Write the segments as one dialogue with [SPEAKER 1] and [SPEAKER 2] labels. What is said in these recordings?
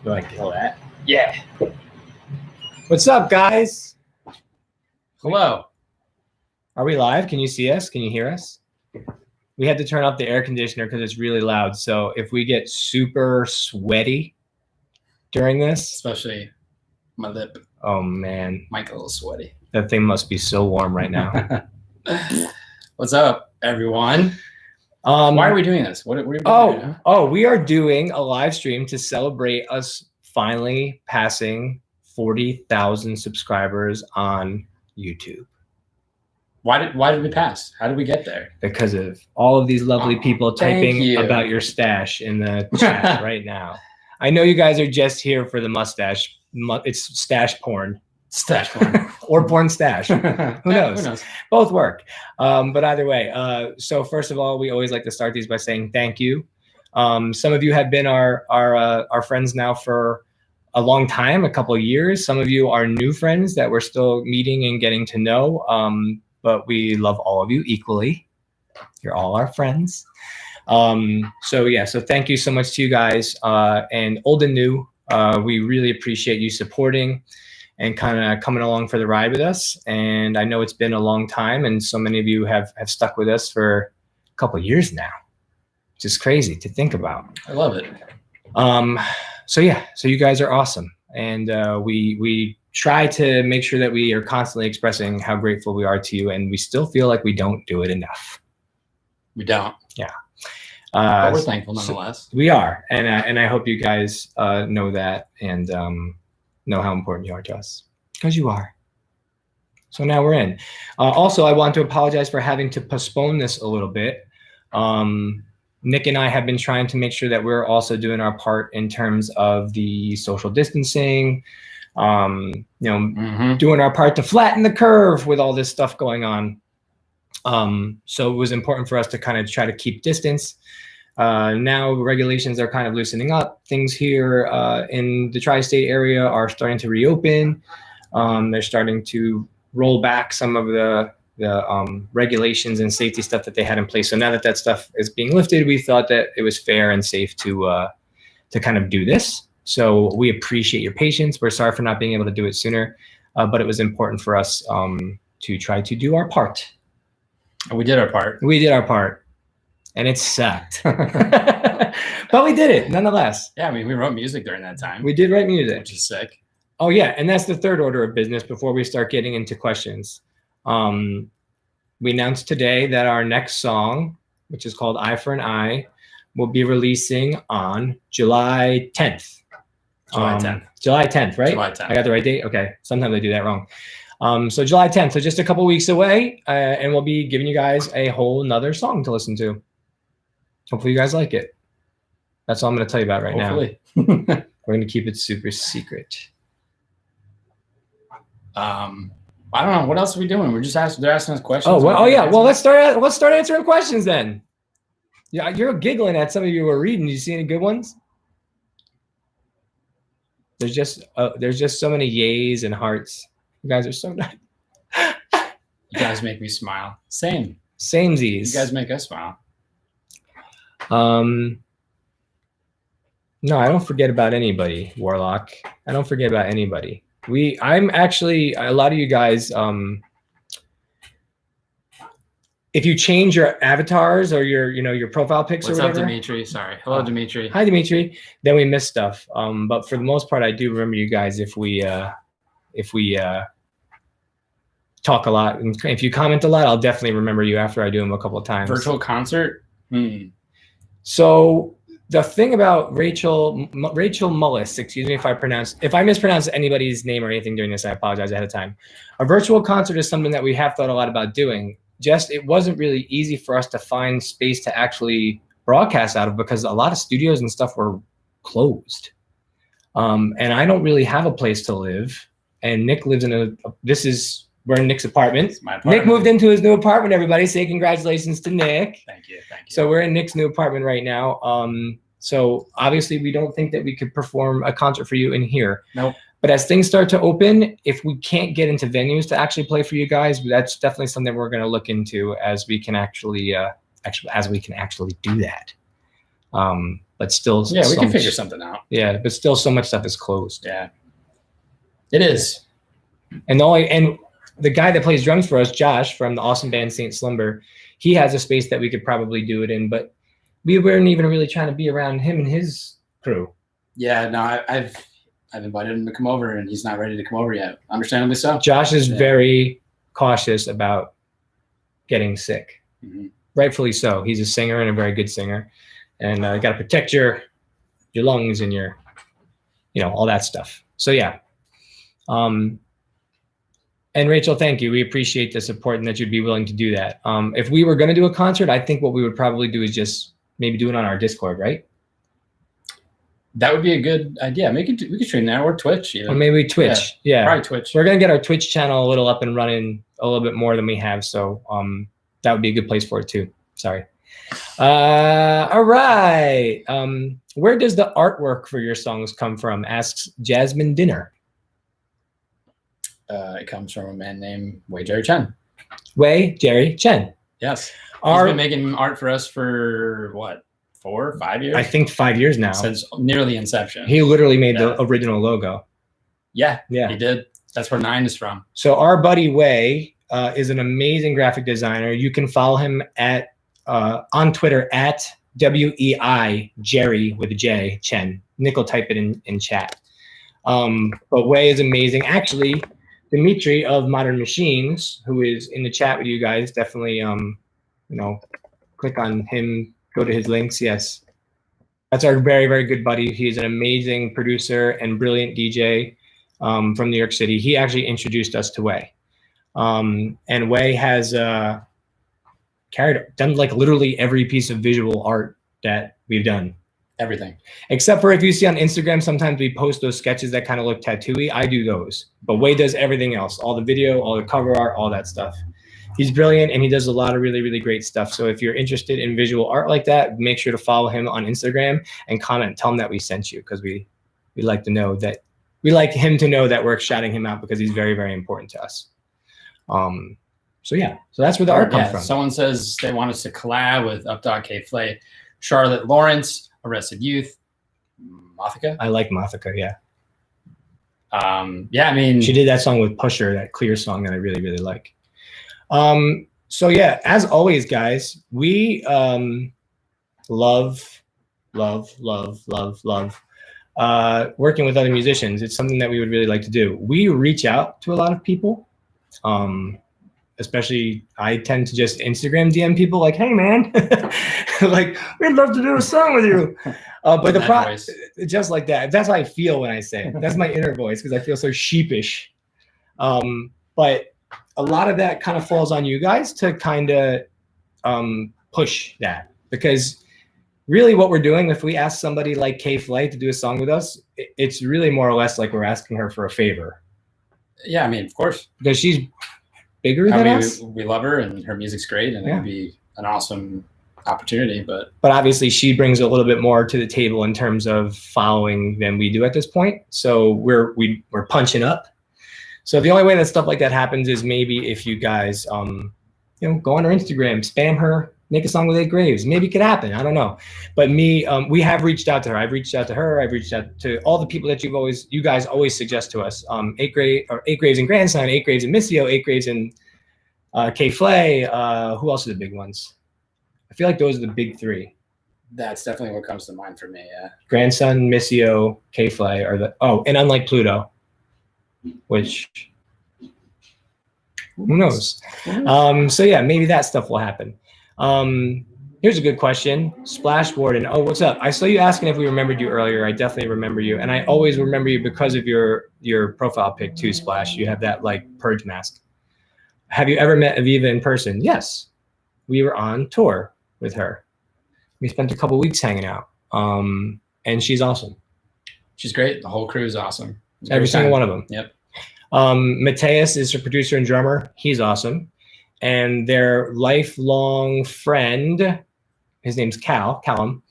[SPEAKER 1] You want to kill that?
[SPEAKER 2] Yeah.
[SPEAKER 1] What's up, guys?
[SPEAKER 2] Hello.
[SPEAKER 1] Are we live? Can you see us? Can you hear us? We had to turn off the air conditioner because it's really loud. So if we get super sweaty during this,
[SPEAKER 2] Especially my lip.
[SPEAKER 1] oh man,
[SPEAKER 2] Might get a little sweaty.
[SPEAKER 1] that thing must be so warm right now.
[SPEAKER 2] What's up, everyone? Why are we doing this? What are we doing right now?
[SPEAKER 1] We are doing a live stream to celebrate us finally passing 40,000 subscribers on YouTube.
[SPEAKER 2] Why did we pass? How did we get there?
[SPEAKER 1] Because of all of these lovely people typing
[SPEAKER 2] you.
[SPEAKER 1] about your stash in the chat right now. I know you guys are just here for the mustache. It's stash porn.
[SPEAKER 2] Stash porn.
[SPEAKER 1] Or porn stash. Who knows?
[SPEAKER 2] Who knows?
[SPEAKER 1] Both work. But either way, so first of all, we always like to start these by saying thank you. Some of you have been our friends now for a long time, a couple of years. Some of you are new friends that we're still meeting and getting to know. But we love all of you equally. You're all our friends. So thank you so much to you guys, and old and new. We really appreciate you supporting and kind of coming along for the ride with us. And I know it's been a long time, and so many of you have stuck with us for a couple of years now, which is crazy to think about.
[SPEAKER 2] I love it.
[SPEAKER 1] So you guys are awesome. And we try to make sure that we are constantly expressing how grateful we are to you, and we still feel like we don't do it enough.
[SPEAKER 2] We don't.
[SPEAKER 1] Yeah.
[SPEAKER 2] But we're thankful nonetheless.
[SPEAKER 1] So we are, and I hope you guys know that and know how important you are to us, because you are. So now we're in. Also, I want to apologize for having to postpone this a little bit. Nick and I have been trying to make sure that we're also doing our part in terms of the social distancing, doing our part to flatten the curve with all this stuff going on. So it was important for us to kind of try to keep distance. Now regulations are kind of loosening up. Things here in the tri-state area are starting to reopen. They're starting to roll back some of the regulations and safety stuff that they had in place. So now that stuff is being lifted, we thought that it was fair and safe to kind of do this. So we appreciate your patience. We're sorry for not being able to do it sooner, but it was important for us to try to do our part.
[SPEAKER 2] And we did our part.
[SPEAKER 1] We did our part, and it sucked. But we did it nonetheless.
[SPEAKER 2] Yeah, I mean, we wrote music during that time.
[SPEAKER 1] We did write music.
[SPEAKER 2] Which is sick.
[SPEAKER 1] Oh, yeah, and that's the third order of business before we start getting into questions. We announced today that our next song, which is called Eye for an Eye, will be releasing on July 10th.
[SPEAKER 2] July 10th.
[SPEAKER 1] July 10th, right?
[SPEAKER 2] July 10th.
[SPEAKER 1] I got the right date? Okay. Sometimes I do that wrong. So July 10th, so just a couple weeks away, and we'll be giving you guys a whole nother song to listen to. Hopefully you guys like it. That's all I'm going to tell you about right now. We're going to keep it super secret.
[SPEAKER 2] I don't know. What else are we doing? We're just they're asking us questions.
[SPEAKER 1] Oh, well, yeah. Well, let's start answering questions then. Yeah, you're giggling at some of you who are reading. Do you see any good ones? There's just so many yays and hearts. You guys are so nice.
[SPEAKER 2] You guys make me smile.
[SPEAKER 1] Samesies.
[SPEAKER 2] You guys make us smile.
[SPEAKER 1] No, I don't forget about anybody, Warlock. I don't forget about anybody. I'm actually, a lot of you guys, if you change your avatars or your profile pics or whatever.
[SPEAKER 2] What's up, Dimitri? Sorry. Hello, Dimitri.
[SPEAKER 1] Hi, Dimitri. Then we miss stuff. But for the most part, I do remember you guys if we talk a lot. And if you comment a lot, I'll definitely remember you after I do them a couple of times.
[SPEAKER 2] Virtual concert?
[SPEAKER 1] So the thing about Rachel Mullis, excuse me if I mispronounce anybody's name or anything during this, I apologize ahead of time. A virtual concert is something that we have thought a lot about doing. Just it wasn't really easy for us to find space to actually broadcast out of because a lot of studios and stuff were closed. And I don't really have a place to live. And Nick lives in we're in Nick's apartment.
[SPEAKER 2] It's my apartment.
[SPEAKER 1] Nick moved into his new apartment, everybody. Say congratulations to Nick.
[SPEAKER 2] Thank you.
[SPEAKER 1] So we're in Nick's new apartment right now. So obviously we don't think that we could perform a concert for you in here.
[SPEAKER 2] Nope.
[SPEAKER 1] But as things start to open, if we can't get into venues to actually play for you guys, that's definitely something we're going to look into as we can actually do that. But still,
[SPEAKER 2] yeah, we can figure something out.
[SPEAKER 1] Yeah, but still, so much stuff is closed.
[SPEAKER 2] Yeah, it is.
[SPEAKER 1] And the guy that plays drums for us, Josh, from the awesome band Saint Slumber, he has a space that we could probably do it in, but we weren't even really trying to be around him and his crew.
[SPEAKER 2] Yeah, no, I've invited him to come over, and he's not ready to come over yet. Understandably so.
[SPEAKER 1] Josh is very cautious about getting sick.
[SPEAKER 2] Mm-hmm.
[SPEAKER 1] Rightfully so. He's a singer and a very good singer, and got to protect your lungs and your, all that stuff. So yeah. And Rachel, thank you. We appreciate the support and that you'd be willing to do that. If we were going to do a concert, I think what we would probably do is just maybe do it on our Discord, right?
[SPEAKER 2] That would be a good idea. We could stream there or Twitch. Even.
[SPEAKER 1] Or maybe Twitch. Yeah.
[SPEAKER 2] Probably Twitch.
[SPEAKER 1] We're going to get our Twitch channel a little up and running a little bit more than we have. So that would be a good place for it too. Sorry. All right. Where does the artwork for your songs come from? Asks Jasmine Dinner.
[SPEAKER 2] It comes from a man named Wei Jerry Chen.
[SPEAKER 1] Wei Jerry Chen.
[SPEAKER 2] Yes. He's been making art for us for what, 4 or 5 years?
[SPEAKER 1] I think 5 years now.
[SPEAKER 2] Since nearly inception.
[SPEAKER 1] He literally made the original logo.
[SPEAKER 2] Yeah, he did. That's where 9 is from.
[SPEAKER 1] So our buddy Wei is an amazing graphic designer. You can follow him at on Twitter at WEI Jerry with a J Chen. Nick will type it in chat. But Wei is amazing. Actually, Dimitri of Modern Machines, who is in the chat with you guys, definitely click on him, go to his links. Yes, that's our very, very good buddy. He's an amazing producer and brilliant DJ from New York City. He actually introduced us to Wei, and Wei has done like literally every piece of visual art that we've done.
[SPEAKER 2] Everything. Except
[SPEAKER 1] for if you see on Instagram, sometimes we post those sketches that kind of look tattooy. I do those. But Wei does everything else. All the video, all the cover art, all that stuff. He's brilliant, and he does a lot of really, really great stuff. So if you're interested in visual art like that, make sure to follow him on Instagram and comment. Tell him that we sent you, because we like to know that we like him to know that we're shouting him out, because he's very, very important to us. So yeah, so that's where the art comes from.
[SPEAKER 2] Someone says they want us to collab with Updog K Flay, Charlotte Lawrence, Arrested Youth, Mathika.
[SPEAKER 1] I like Mathika, yeah.
[SPEAKER 2] Yeah, I mean,
[SPEAKER 1] she did that song with Pusher, that Clear song that I really, really like. So yeah, as always, guys, we love working with other musicians. It's something that we would really like to do. We reach out to a lot of people. Especially I tend to just Instagram DM people like, hey man, like we'd love to do a song with you. But the just like that, that's how I feel when I say it. That's my inner voice, because I feel so sheepish. But a lot of that kind of falls on you guys to kind of push that, because really what we're doing, if we ask somebody like K Flay to do a song with us, it's really more or less like we're asking her for a favor.
[SPEAKER 2] Yeah, I mean, of course.
[SPEAKER 1] Because she's bigger than us.
[SPEAKER 2] We love her, and her music's great, and it would be an awesome opportunity. But
[SPEAKER 1] obviously she brings a little bit more to the table in terms of following than we do at this point. So we're punching up. So the only way that stuff like that happens is maybe if you guys go on her Instagram, spam her, make a song with 8 Graves. Maybe it could happen. I don't know. But we have reached out to her. I've reached out to her. I've reached out to all the people that you guys always suggest to us. 8 Graves and Grandson, 8 Graves and Missio, 8 Graves and K Flay. Who else are the big ones? I feel like those are the big 3.
[SPEAKER 2] That's definitely what comes to mind for me. Yeah.
[SPEAKER 1] Grandson, Missio, K Flay are and Unlike Pluto, which who knows? So yeah, maybe that stuff will happen. Here's a good question. Splash Warden. Oh, what's up? I saw you asking if we remembered you earlier. I definitely remember you. And I always remember you because of your profile pic too, Splash. You have that like purge mask. Have you ever met Aviva in person? Yes. We were on tour with her. We spent a couple weeks hanging out. And she's awesome.
[SPEAKER 2] She's great. The whole crew is awesome.
[SPEAKER 1] Every single one of them.
[SPEAKER 2] Yep.
[SPEAKER 1] Mateus is her producer and drummer. He's awesome. And their lifelong friend, his name's Callum.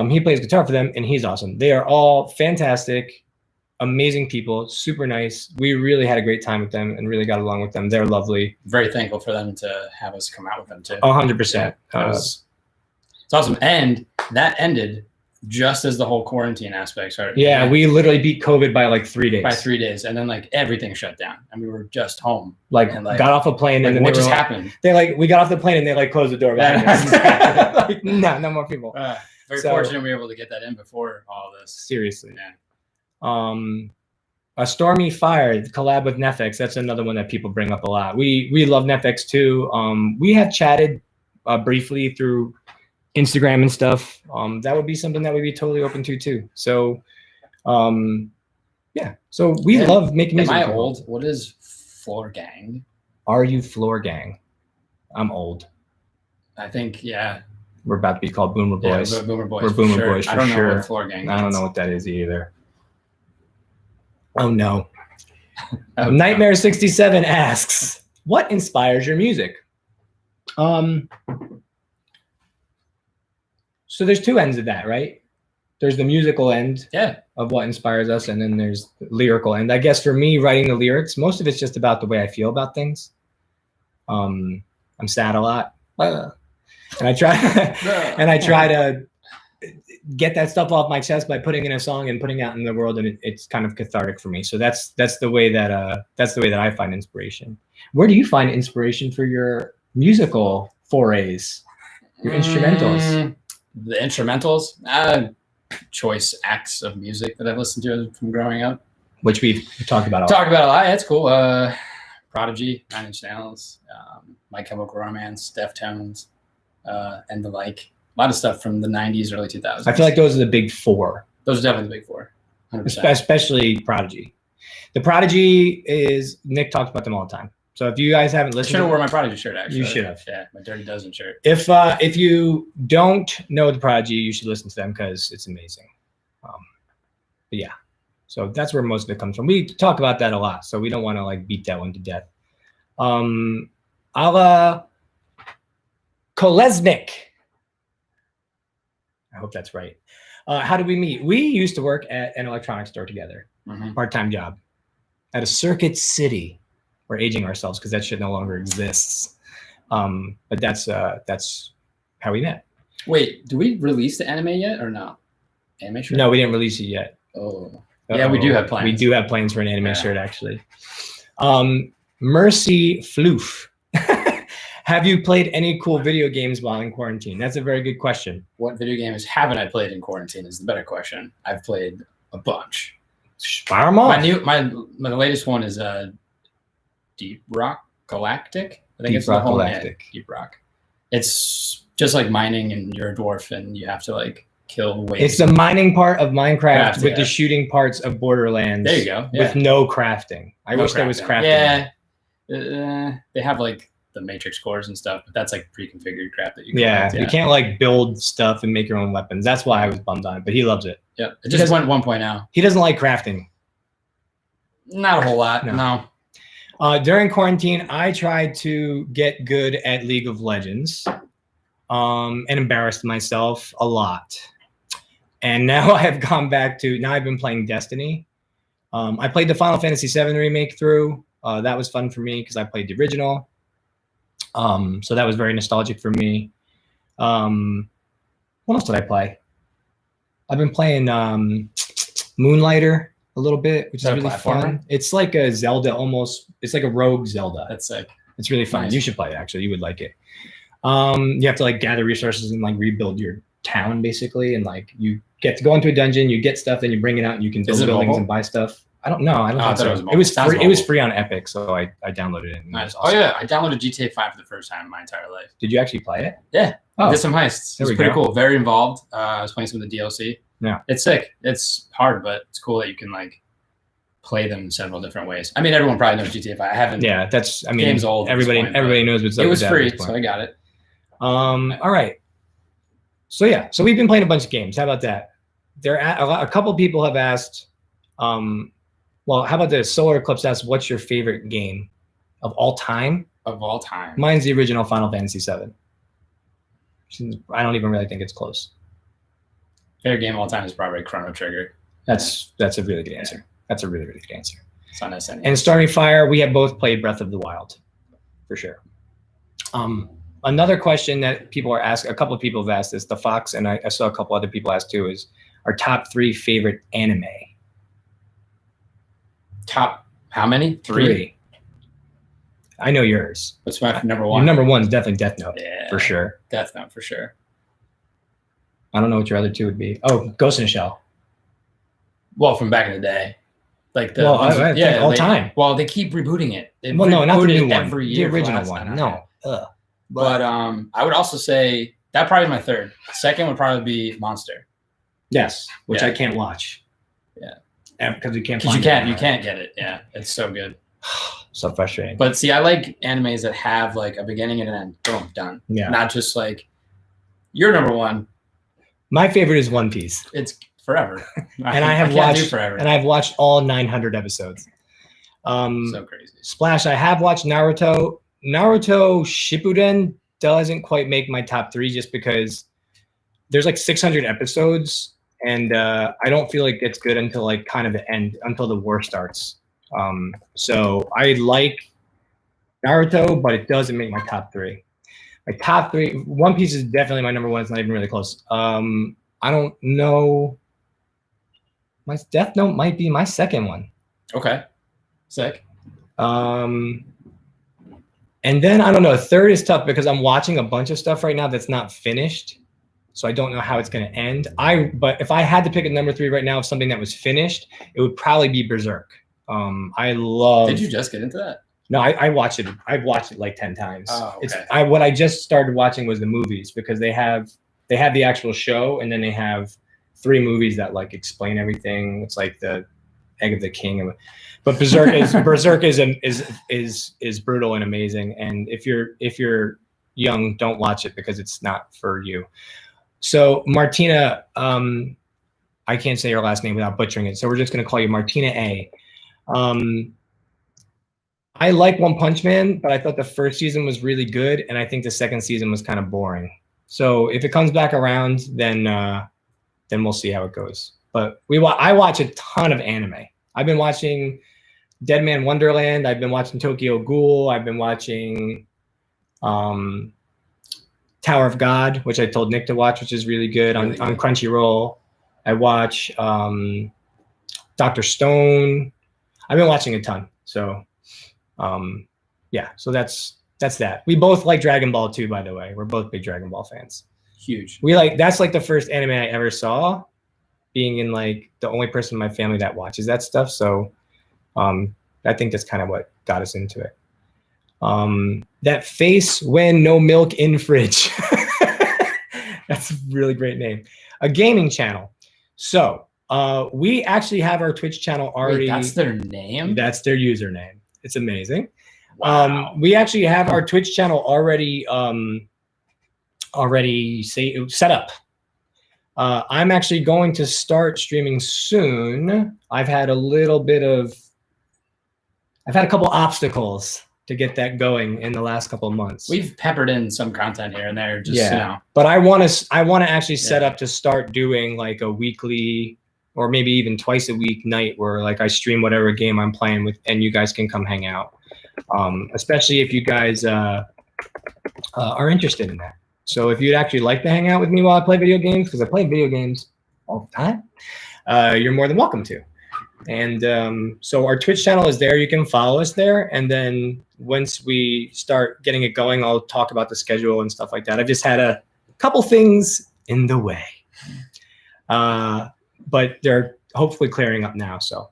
[SPEAKER 1] He plays guitar for them, and he's awesome. They are all fantastic, amazing people, super nice. We really had a great time with them and really got along with them. They're lovely.
[SPEAKER 2] Very thankful for them to have us come out with them too.
[SPEAKER 1] 100%.
[SPEAKER 2] It's It's awesome. And that ended just as the whole quarantine aspect started.
[SPEAKER 1] Yeah, we literally beat COVID by like 3 days.
[SPEAKER 2] By 3 days, and then like everything shut down, and we were just home.
[SPEAKER 1] Like,
[SPEAKER 2] and, like
[SPEAKER 1] got off a plane, and then
[SPEAKER 2] what
[SPEAKER 1] they
[SPEAKER 2] just
[SPEAKER 1] were,
[SPEAKER 2] happened?
[SPEAKER 1] we got off the plane and they like closed the door behind us. Like, no more people.
[SPEAKER 2] Very fortunate we were able to get that in before all this.
[SPEAKER 1] Seriously.
[SPEAKER 2] Yeah.
[SPEAKER 1] A Stormy Fire collab with Netflix. That's another one that people bring up a lot. We love Netflix too. We have chatted briefly through Instagram and stuff. That would be something that we'd be totally open to too. So, yeah. So we love making music.
[SPEAKER 2] Am I old? What is Floor Gang?
[SPEAKER 1] Are you Floor Gang? I'm old.
[SPEAKER 2] I think, yeah.
[SPEAKER 1] We're about to be called Boomer Boys.
[SPEAKER 2] Yeah, Boomer Boys.
[SPEAKER 1] We're Boomer Boys for
[SPEAKER 2] I don't know
[SPEAKER 1] sure.
[SPEAKER 2] what Floor Gang
[SPEAKER 1] I don't
[SPEAKER 2] means.
[SPEAKER 1] know what that is either. Oh no.
[SPEAKER 2] Oh,
[SPEAKER 1] Nightmare 67 asks, what inspires your music? So there's two ends of that, right? There's the musical end of what inspires us, and then there's the lyrical end. I guess for me, writing the lyrics, most of it's just about the way I feel about things. I'm sad a lot, and I try to get that stuff off my chest by putting in a song and putting it out in the world, and it's kind of cathartic for me. So that's the way that I find inspiration. Where do you find inspiration for your musical forays, your instrumentals?
[SPEAKER 2] The instrumentals, choice acts of music that I've listened to from growing up,
[SPEAKER 1] which we've talked about.
[SPEAKER 2] A lot. That's cool. Prodigy, 9 Inch Nails, My Chemical Romance, Deftones, and the like. A lot of stuff from the 90s, early 2000s.
[SPEAKER 1] I feel like those are the big four.
[SPEAKER 2] Those are definitely the big four. 100%.
[SPEAKER 1] Especially Prodigy. The Prodigy is, Nick talks about them all the time. So if you guys haven't listened,
[SPEAKER 2] I should have worn my Prodigy shirt, actually.
[SPEAKER 1] You should have.
[SPEAKER 2] Yeah, my Dirty Dozen shirt.
[SPEAKER 1] If you don't know the Prodigy, you should listen to them because it's amazing. But yeah, so that's where most of it comes from. We talk about that a lot, so we don't want to like beat that one to death. Ala Kolesnik. I hope that's right. How did we meet? We used to work at an electronics store together, part-time job at a Circuit City. We're aging ourselves because that shit no longer exists. But that's how we met.
[SPEAKER 2] Wait, do we release the anime yet or no? Anime shirt?
[SPEAKER 1] No, we didn't release it yet.
[SPEAKER 2] Oh. Yeah, we do have plans.
[SPEAKER 1] We do have plans for an anime shirt, actually. Mercy Floof. Have you played any cool video games while in quarantine? That's a very good question.
[SPEAKER 2] What video games haven't I played in quarantine is the better question. I've played a bunch.
[SPEAKER 1] Fire them off.
[SPEAKER 2] My latest one is Deep Rock Galactic. I think
[SPEAKER 1] Deep
[SPEAKER 2] it's
[SPEAKER 1] Rock
[SPEAKER 2] the whole
[SPEAKER 1] Galactic.
[SPEAKER 2] Deep Rock. It's just like mining, and you're a dwarf, and you have to like kill waves.
[SPEAKER 1] It's the mining part of Minecraft with the shooting parts of Borderlands.
[SPEAKER 2] There you go.
[SPEAKER 1] With no crafting. I wish there was crafting.
[SPEAKER 2] Yeah. They have like the matrix cores and stuff, but that's like pre-configured crap that you
[SPEAKER 1] can you can't like build stuff and make your own weapons. That's why I was bummed on it, but he loves it.
[SPEAKER 2] Yeah, it just went 1.0.
[SPEAKER 1] He doesn't like crafting.
[SPEAKER 2] Not a whole lot, no.
[SPEAKER 1] During quarantine, I tried to get good at League of Legends and embarrassed myself a lot. And now I have gone back to, now I've been playing Destiny. I played the Final Fantasy VII Remake through. That was fun for me because I played the original. So that was very nostalgic for me. What else did I play? I've been playing Moonlighter a little bit, which is really fun. It's like a Zelda almost. It's like a rogue Zelda.
[SPEAKER 2] That's sick.
[SPEAKER 1] It's really fun. Nice. You should play it, actually. You would like it. You have to like gather resources and like rebuild your town basically, and like you get to go into a dungeon, you get stuff, then you bring it out and you can build buildings and buy stuff. I don't know. I don't think so. It was free. It was free on Epic, so I downloaded it.
[SPEAKER 2] Nice. Oh yeah, I downloaded GTA 5 for the first time in my entire life.
[SPEAKER 1] Did you actually play it?
[SPEAKER 2] Yeah.
[SPEAKER 1] Oh.
[SPEAKER 2] I did some heists. It was pretty cool. Very involved. I was playing some of the DLC.
[SPEAKER 1] Yeah.
[SPEAKER 2] It's sick. It's hard, but it's cool that you can like play them several different ways. I mean, everyone probably knows GTA 5. I haven't.
[SPEAKER 1] Yeah, that's. I mean,
[SPEAKER 2] game's old.
[SPEAKER 1] Everybody knows what's up.
[SPEAKER 2] It was free, so I got it.
[SPEAKER 1] All right. So yeah, so we've been playing a bunch of games. How about that? A couple people have asked. Well, how about this? Solar Eclipse asks, "What's your favorite game of all time?"
[SPEAKER 2] Of all time.
[SPEAKER 1] Mine's the original Final Fantasy VII. I don't even really think it's close.
[SPEAKER 2] Favorite game of all time is probably Chrono Trigger.
[SPEAKER 1] That's a really good answer. That's a really, really good answer.
[SPEAKER 2] It's not necessary.
[SPEAKER 1] And Starry Fire, we have both played Breath of the Wild, for sure. Another question that people are asking, a couple of people have asked this, the Fox, and I saw a couple other people ask too, is our top 3 favorite anime.
[SPEAKER 2] Top, how many? 3?
[SPEAKER 1] I know yours.
[SPEAKER 2] What's my number
[SPEAKER 1] Your
[SPEAKER 2] 1?
[SPEAKER 1] number 1 is definitely Death Note,
[SPEAKER 2] Yeah,
[SPEAKER 1] for sure.
[SPEAKER 2] Death Note for sure.
[SPEAKER 1] I don't know what your other 2 would be. Oh, Ghost in the Shell.
[SPEAKER 2] Well, from back in the day. Like the
[SPEAKER 1] Well, I think all time.
[SPEAKER 2] Well, they keep rebooting it. They
[SPEAKER 1] Well, no, not the
[SPEAKER 2] reboot
[SPEAKER 1] new
[SPEAKER 2] it
[SPEAKER 1] one.
[SPEAKER 2] every year.
[SPEAKER 1] The original one. No. Ugh.
[SPEAKER 2] But I would also say that probably my 3rd. Second would probably be Monster.
[SPEAKER 1] Yes, which
[SPEAKER 2] Yeah.
[SPEAKER 1] I can't watch.
[SPEAKER 2] Yeah.
[SPEAKER 1] Because you can't.
[SPEAKER 2] Because
[SPEAKER 1] find
[SPEAKER 2] you
[SPEAKER 1] it
[SPEAKER 2] can't
[SPEAKER 1] anywhere.
[SPEAKER 2] get it. Yeah, it's so good.
[SPEAKER 1] So frustrating.
[SPEAKER 2] But see, I like animes that have like a beginning and an end. Boom, done.
[SPEAKER 1] Yeah.
[SPEAKER 2] Not just like your number 1.
[SPEAKER 1] My favorite is One Piece,
[SPEAKER 2] It's forever.
[SPEAKER 1] and I have
[SPEAKER 2] can't do
[SPEAKER 1] watched
[SPEAKER 2] forever.
[SPEAKER 1] and I've watched all 900 episodes.
[SPEAKER 2] So crazy.
[SPEAKER 1] Splash. I have watched Naruto. Naruto Shippuden doesn't quite make my top 3 just because there's like 600 episodes, and I don't feel like it's good until like kind of the end, until the war starts. So I like Naruto, but it doesn't make my top 3. My top 3, One Piece is definitely my number 1. It's not even really close. I don't know. My Death Note might be my second one.
[SPEAKER 2] Okay. Sick.
[SPEAKER 1] And then I don't know. 3rd is tough because I'm watching a bunch of stuff right now that's not finished, so I don't know how it's going to end. But if I had to pick a number 3 right now of something that was finished, it would probably be Berserk. I love.
[SPEAKER 2] Did you just get into that?
[SPEAKER 1] No, I watched it. I've watched it like 10 times.
[SPEAKER 2] Oh, okay.
[SPEAKER 1] What I just started watching was the movies, because they have the actual show, and then they have 3 movies that like explain everything. It's like the Egg of the King. But Berserk is brutal and amazing. And if you're young, don't watch it because it's not for you. So Martina, I can't say your last name without butchering it, so we're just going to call you Martina A. I like One Punch Man, but I thought the first season was really good, and I think the second season was kind of boring. So if it comes back around, then we'll see how it goes. But I watch a ton of anime. I've been watching Dead Man Wonderland. I've been watching Tokyo Ghoul. I've been watching Tower of God, which I told Nick to watch, which is really good on Crunchyroll. I watch Dr. Stone. I've been watching a ton. So yeah, so that's that. We both like Dragon Ball too, by the way. We're both big Dragon Ball fans.
[SPEAKER 2] Huge.
[SPEAKER 1] That's like the first anime I ever saw, being in like the only person in my family that watches that stuff. So I think that's kind of what got us into it. That face when no milk in fridge. That's a really great name. A gaming channel. So we actually have our Twitch channel already.
[SPEAKER 2] Wait, that's their name?
[SPEAKER 1] That's their username. It's amazing.
[SPEAKER 2] Wow.
[SPEAKER 1] We actually have our Twitch channel already set up. I'm actually going to start streaming soon. I've had a couple obstacles to get that going in the last couple of months.
[SPEAKER 2] We've peppered in some content here and there, just you know.
[SPEAKER 1] But I want to actually set up to start doing like a weekly or maybe even twice a week night where like I stream whatever game I'm playing with, and you guys can come hang out. Especially if you guys are interested in that. So if you'd actually like to hang out with me while I play video games, because I play video games all the time, you're more than welcome to. And so our Twitch channel is there. You can follow us there. And then once we start getting it going, I'll talk about the schedule and stuff like that. I've just had a couple things in the way. But they're hopefully clearing up now. So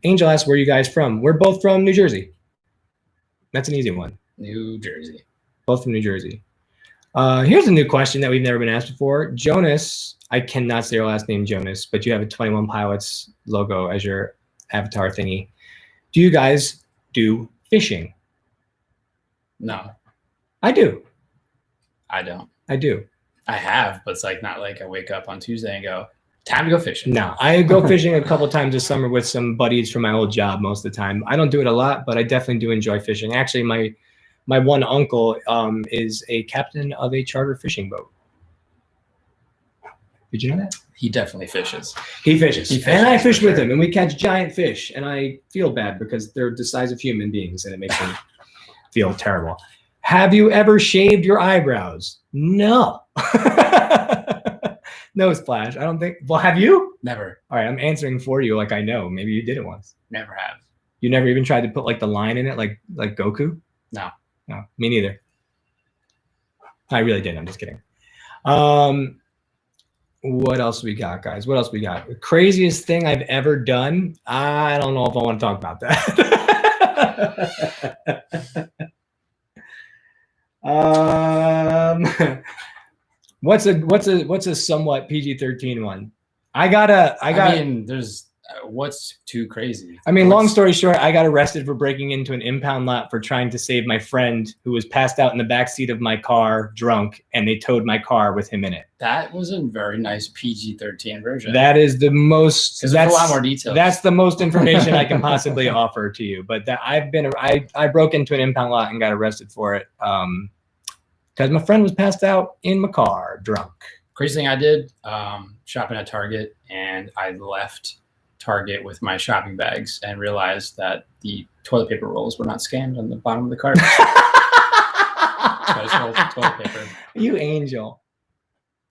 [SPEAKER 1] Angel asked, where are you guys from? We're both from New Jersey. That's an easy one.
[SPEAKER 2] New Jersey.
[SPEAKER 1] Both from New Jersey. Here's a new question that we've never been asked before. Jonas, I cannot say your last name, Jonas, but you have a 21 Pilots logo as your avatar thingy. Do you guys do fishing?
[SPEAKER 2] No.
[SPEAKER 1] I do.
[SPEAKER 2] I don't.
[SPEAKER 1] I do.
[SPEAKER 2] I have, but it's like not like I wake up on Tuesday and go, time to go fishing.
[SPEAKER 1] No, I go fishing a couple times this summer with some buddies from my old job most of the time. I don't do it a lot, but I definitely do enjoy fishing. Actually, my one uncle is a captain of a charter fishing boat. Did you know that?
[SPEAKER 2] He definitely fishes.
[SPEAKER 1] He fishes.
[SPEAKER 2] He fishes,
[SPEAKER 1] and I fish
[SPEAKER 2] for
[SPEAKER 1] with
[SPEAKER 2] sure.
[SPEAKER 1] him, and we catch giant fish, and I feel bad because they're the size of human beings, and it makes me feel terrible. Have you ever shaved your eyebrows? No. No, Splash. I don't think. Well, have you?
[SPEAKER 2] Never.
[SPEAKER 1] All right, I'm answering for you like I know. Maybe you did it once.
[SPEAKER 2] Never have.
[SPEAKER 1] You never even tried to put like the line in it like Goku?
[SPEAKER 2] No.
[SPEAKER 1] No, me neither. I really didn't. I'm just kidding. What else we got, guys? What else we got? The craziest thing I've ever done. I don't know if I want to talk about that. What's a somewhat PG-13 one? I mean,
[SPEAKER 2] there's what's too crazy?
[SPEAKER 1] I mean, long story short, I got arrested for breaking into an impound lot for trying to save my friend who was passed out in the backseat of my car drunk, and they towed my car with him in it.
[SPEAKER 2] That was a very nice PG-13 version.
[SPEAKER 1] That is the most.
[SPEAKER 2] There's a lot more details.
[SPEAKER 1] That's the most information I can possibly offer to you. But that I broke into an impound lot and got arrested for it because my friend was passed out in my car drunk.
[SPEAKER 2] Crazy thing I did, shopping at Target, and I left Target with my shopping bags and realized that the toilet paper rolls were not scanned on the bottom of the cart. So I just rolled the toilet paper.
[SPEAKER 1] You angel.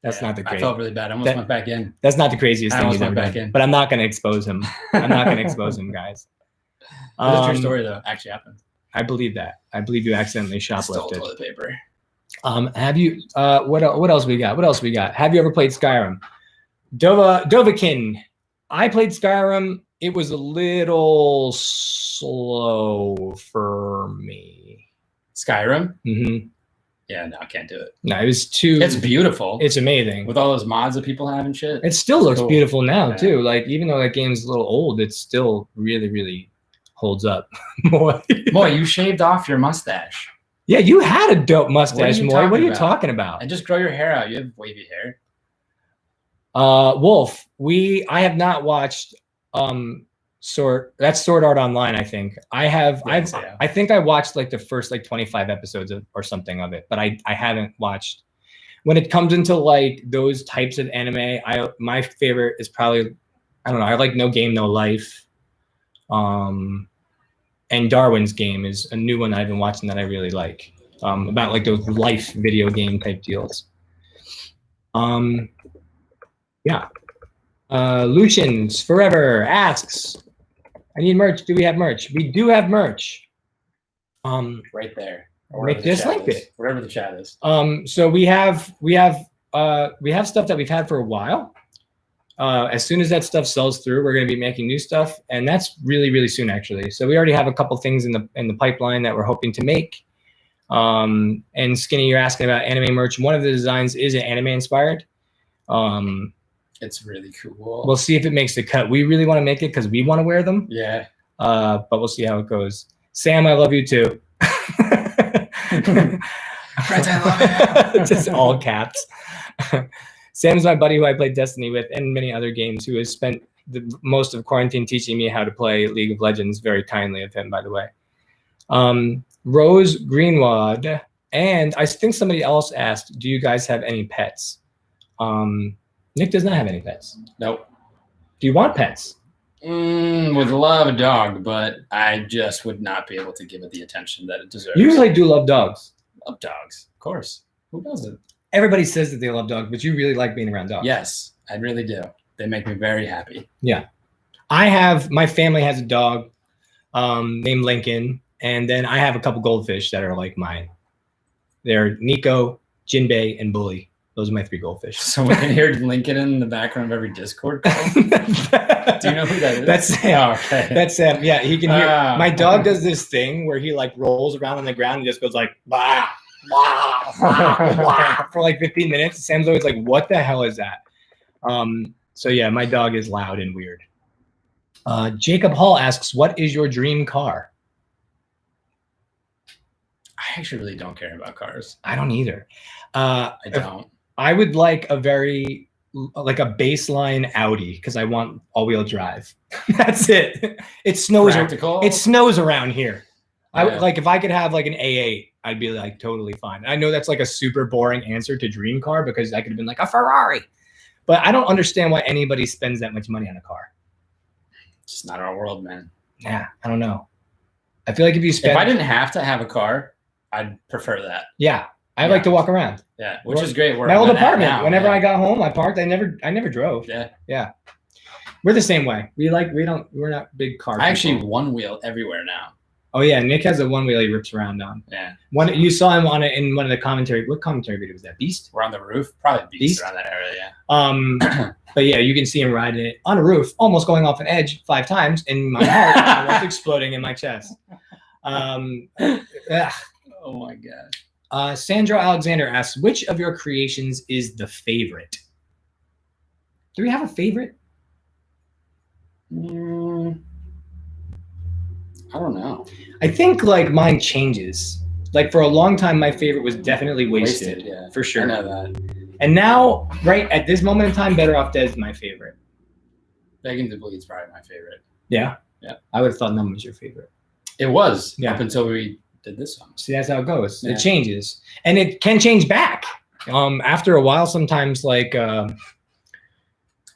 [SPEAKER 1] That's not the crazy.
[SPEAKER 2] I felt really bad. I almost went back in.
[SPEAKER 1] That's not the craziest thing he's ever
[SPEAKER 2] back
[SPEAKER 1] done.
[SPEAKER 2] in.
[SPEAKER 1] But I'm not going to expose him. I'm not going to expose him, guys.
[SPEAKER 2] That's your story, though. Actually happened.
[SPEAKER 1] I believe that. I believe you accidentally shoplifted.
[SPEAKER 2] Stole toilet paper.
[SPEAKER 1] Have you? What else we got? What else we got? Have you ever played Skyrim? Dovakin. I played Skyrim. It was a little slow for me.
[SPEAKER 2] Skyrim?
[SPEAKER 1] Mm-hmm.
[SPEAKER 2] Yeah, no, I can't do it.
[SPEAKER 1] No, it was too.
[SPEAKER 2] It's beautiful.
[SPEAKER 1] It's amazing.
[SPEAKER 2] With all those mods that people have and shit.
[SPEAKER 1] It still looks
[SPEAKER 2] cool.
[SPEAKER 1] Beautiful now, too. Like, even though that game's a little old, it still really, really holds up. Moy,
[SPEAKER 2] you shaved off your mustache.
[SPEAKER 1] Yeah, you had a dope mustache, Moy. What are you talking about?
[SPEAKER 2] And just grow your hair out. You have wavy hair.
[SPEAKER 1] Wolf, I have not watched Sword Art Online, I think. I think I watched like the first like 25 episodes or something of it, but I haven't watched. When it comes into like those types of anime, my favorite is probably, I don't know, I like No Game No Life. And Darwin's Game is a new one I've been watching that I really like. About like those life video game type deals. Yeah. Lucian's Forever asks, I need merch. Do we have merch? We do have merch.
[SPEAKER 2] Right there.
[SPEAKER 1] Nick just linked it.
[SPEAKER 2] Wherever the chat is.
[SPEAKER 1] So we have stuff that we've had for a while. As soon as that stuff sells through, we're going to be making new stuff, and that's really, really soon, actually. So we already have a couple things in the pipeline that we're hoping to make. And Skinny, you're asking about anime merch. One of the designs is an anime inspired.
[SPEAKER 2] It's really cool.
[SPEAKER 1] We'll see if it makes the cut. We really want to make it because we want to wear them.
[SPEAKER 2] Yeah.
[SPEAKER 1] But we'll see how it goes. Sam, I love you too.
[SPEAKER 2] Friends, I love you.
[SPEAKER 1] Just all caps. Sam's my buddy who I played Destiny with and many other games, who has spent the most of quarantine teaching me how to play League of Legends. Very kindly of him, by the way. Rose Greenwood, and I think somebody else asked, do you guys have any pets? Nick does not have any pets.
[SPEAKER 2] Nope.
[SPEAKER 1] Do you want pets?
[SPEAKER 2] Would love a dog, but I just would not be able to give it the attention that it deserves.
[SPEAKER 1] You really do love dogs.
[SPEAKER 2] Love dogs, of course. Who doesn't?
[SPEAKER 1] Everybody says that they love dogs, but you really like being around dogs.
[SPEAKER 2] Yes, I really do. They make me very happy.
[SPEAKER 1] Yeah. My family has a dog named Lincoln, and then I have a couple goldfish that are like mine. They're Nico, Jinbei, and Bully. Those are my 3 goldfish.
[SPEAKER 2] So we can hear Lincoln in the background of every Discord call. Do you know who that is?
[SPEAKER 1] That's Sam.
[SPEAKER 2] Oh, okay.
[SPEAKER 1] That's Sam. Yeah, he can hear. My dog does this thing where he like rolls around on the ground and just goes like, bah, bah, bah, bah, for like 15 minutes. Sam's always like, what the hell is that? So yeah, my dog is loud and weird. Jacob Hall asks, what is your dream car?
[SPEAKER 2] I actually really don't care about cars.
[SPEAKER 1] I don't either.
[SPEAKER 2] I don't.
[SPEAKER 1] I would like a baseline Audi because I want all-wheel drive. That's it. It snows.
[SPEAKER 2] Practical?
[SPEAKER 1] It snows around here.
[SPEAKER 2] Yeah.
[SPEAKER 1] Like if I could have like an A8, I'd be like totally fine. I know that's like a super boring answer to dream car because I could have been like a Ferrari, but I don't understand why anybody spends that much money on a car.
[SPEAKER 2] It's just not our world, man.
[SPEAKER 1] Yeah, I don't know. I feel like if I
[SPEAKER 2] didn't have to have a car, I'd prefer that.
[SPEAKER 1] Yeah, I like to walk around.
[SPEAKER 2] Yeah, which is great.
[SPEAKER 1] My old apartment. Now, whenever I got home, I parked. I never drove. Yeah. We're the same way. We're not big car people.
[SPEAKER 2] I actually one wheel everywhere now.
[SPEAKER 1] Oh yeah, Nick has a one wheel he rips around on.
[SPEAKER 2] Yeah.
[SPEAKER 1] You saw him on it in one of the commentary. What commentary video was that? Beast?
[SPEAKER 2] We're on the roof. Probably Beast around that area, yeah.
[SPEAKER 1] But yeah, you can see him riding it on a roof, almost going off an edge 5 times, and my heart almost exploding in my chest.
[SPEAKER 2] Oh my god.
[SPEAKER 1] Sandra Alexander asks, which of your creations is the favorite? Do we have a favorite?
[SPEAKER 2] I don't know.
[SPEAKER 1] I think like mine changes. Like for a long time, my favorite was definitely Wasted,
[SPEAKER 2] yeah,
[SPEAKER 1] for sure.
[SPEAKER 2] I know that.
[SPEAKER 1] And now, right at this moment in time, Better Off Dead is my favorite.
[SPEAKER 2] Begging to Bleed is probably my favorite.
[SPEAKER 1] Yeah?
[SPEAKER 2] Yeah.
[SPEAKER 1] I would have thought Numb was your favorite.
[SPEAKER 2] It was, up until we did this song.
[SPEAKER 1] See, that's how it goes. Yeah. It changes. And it can change back. After a while, sometimes like...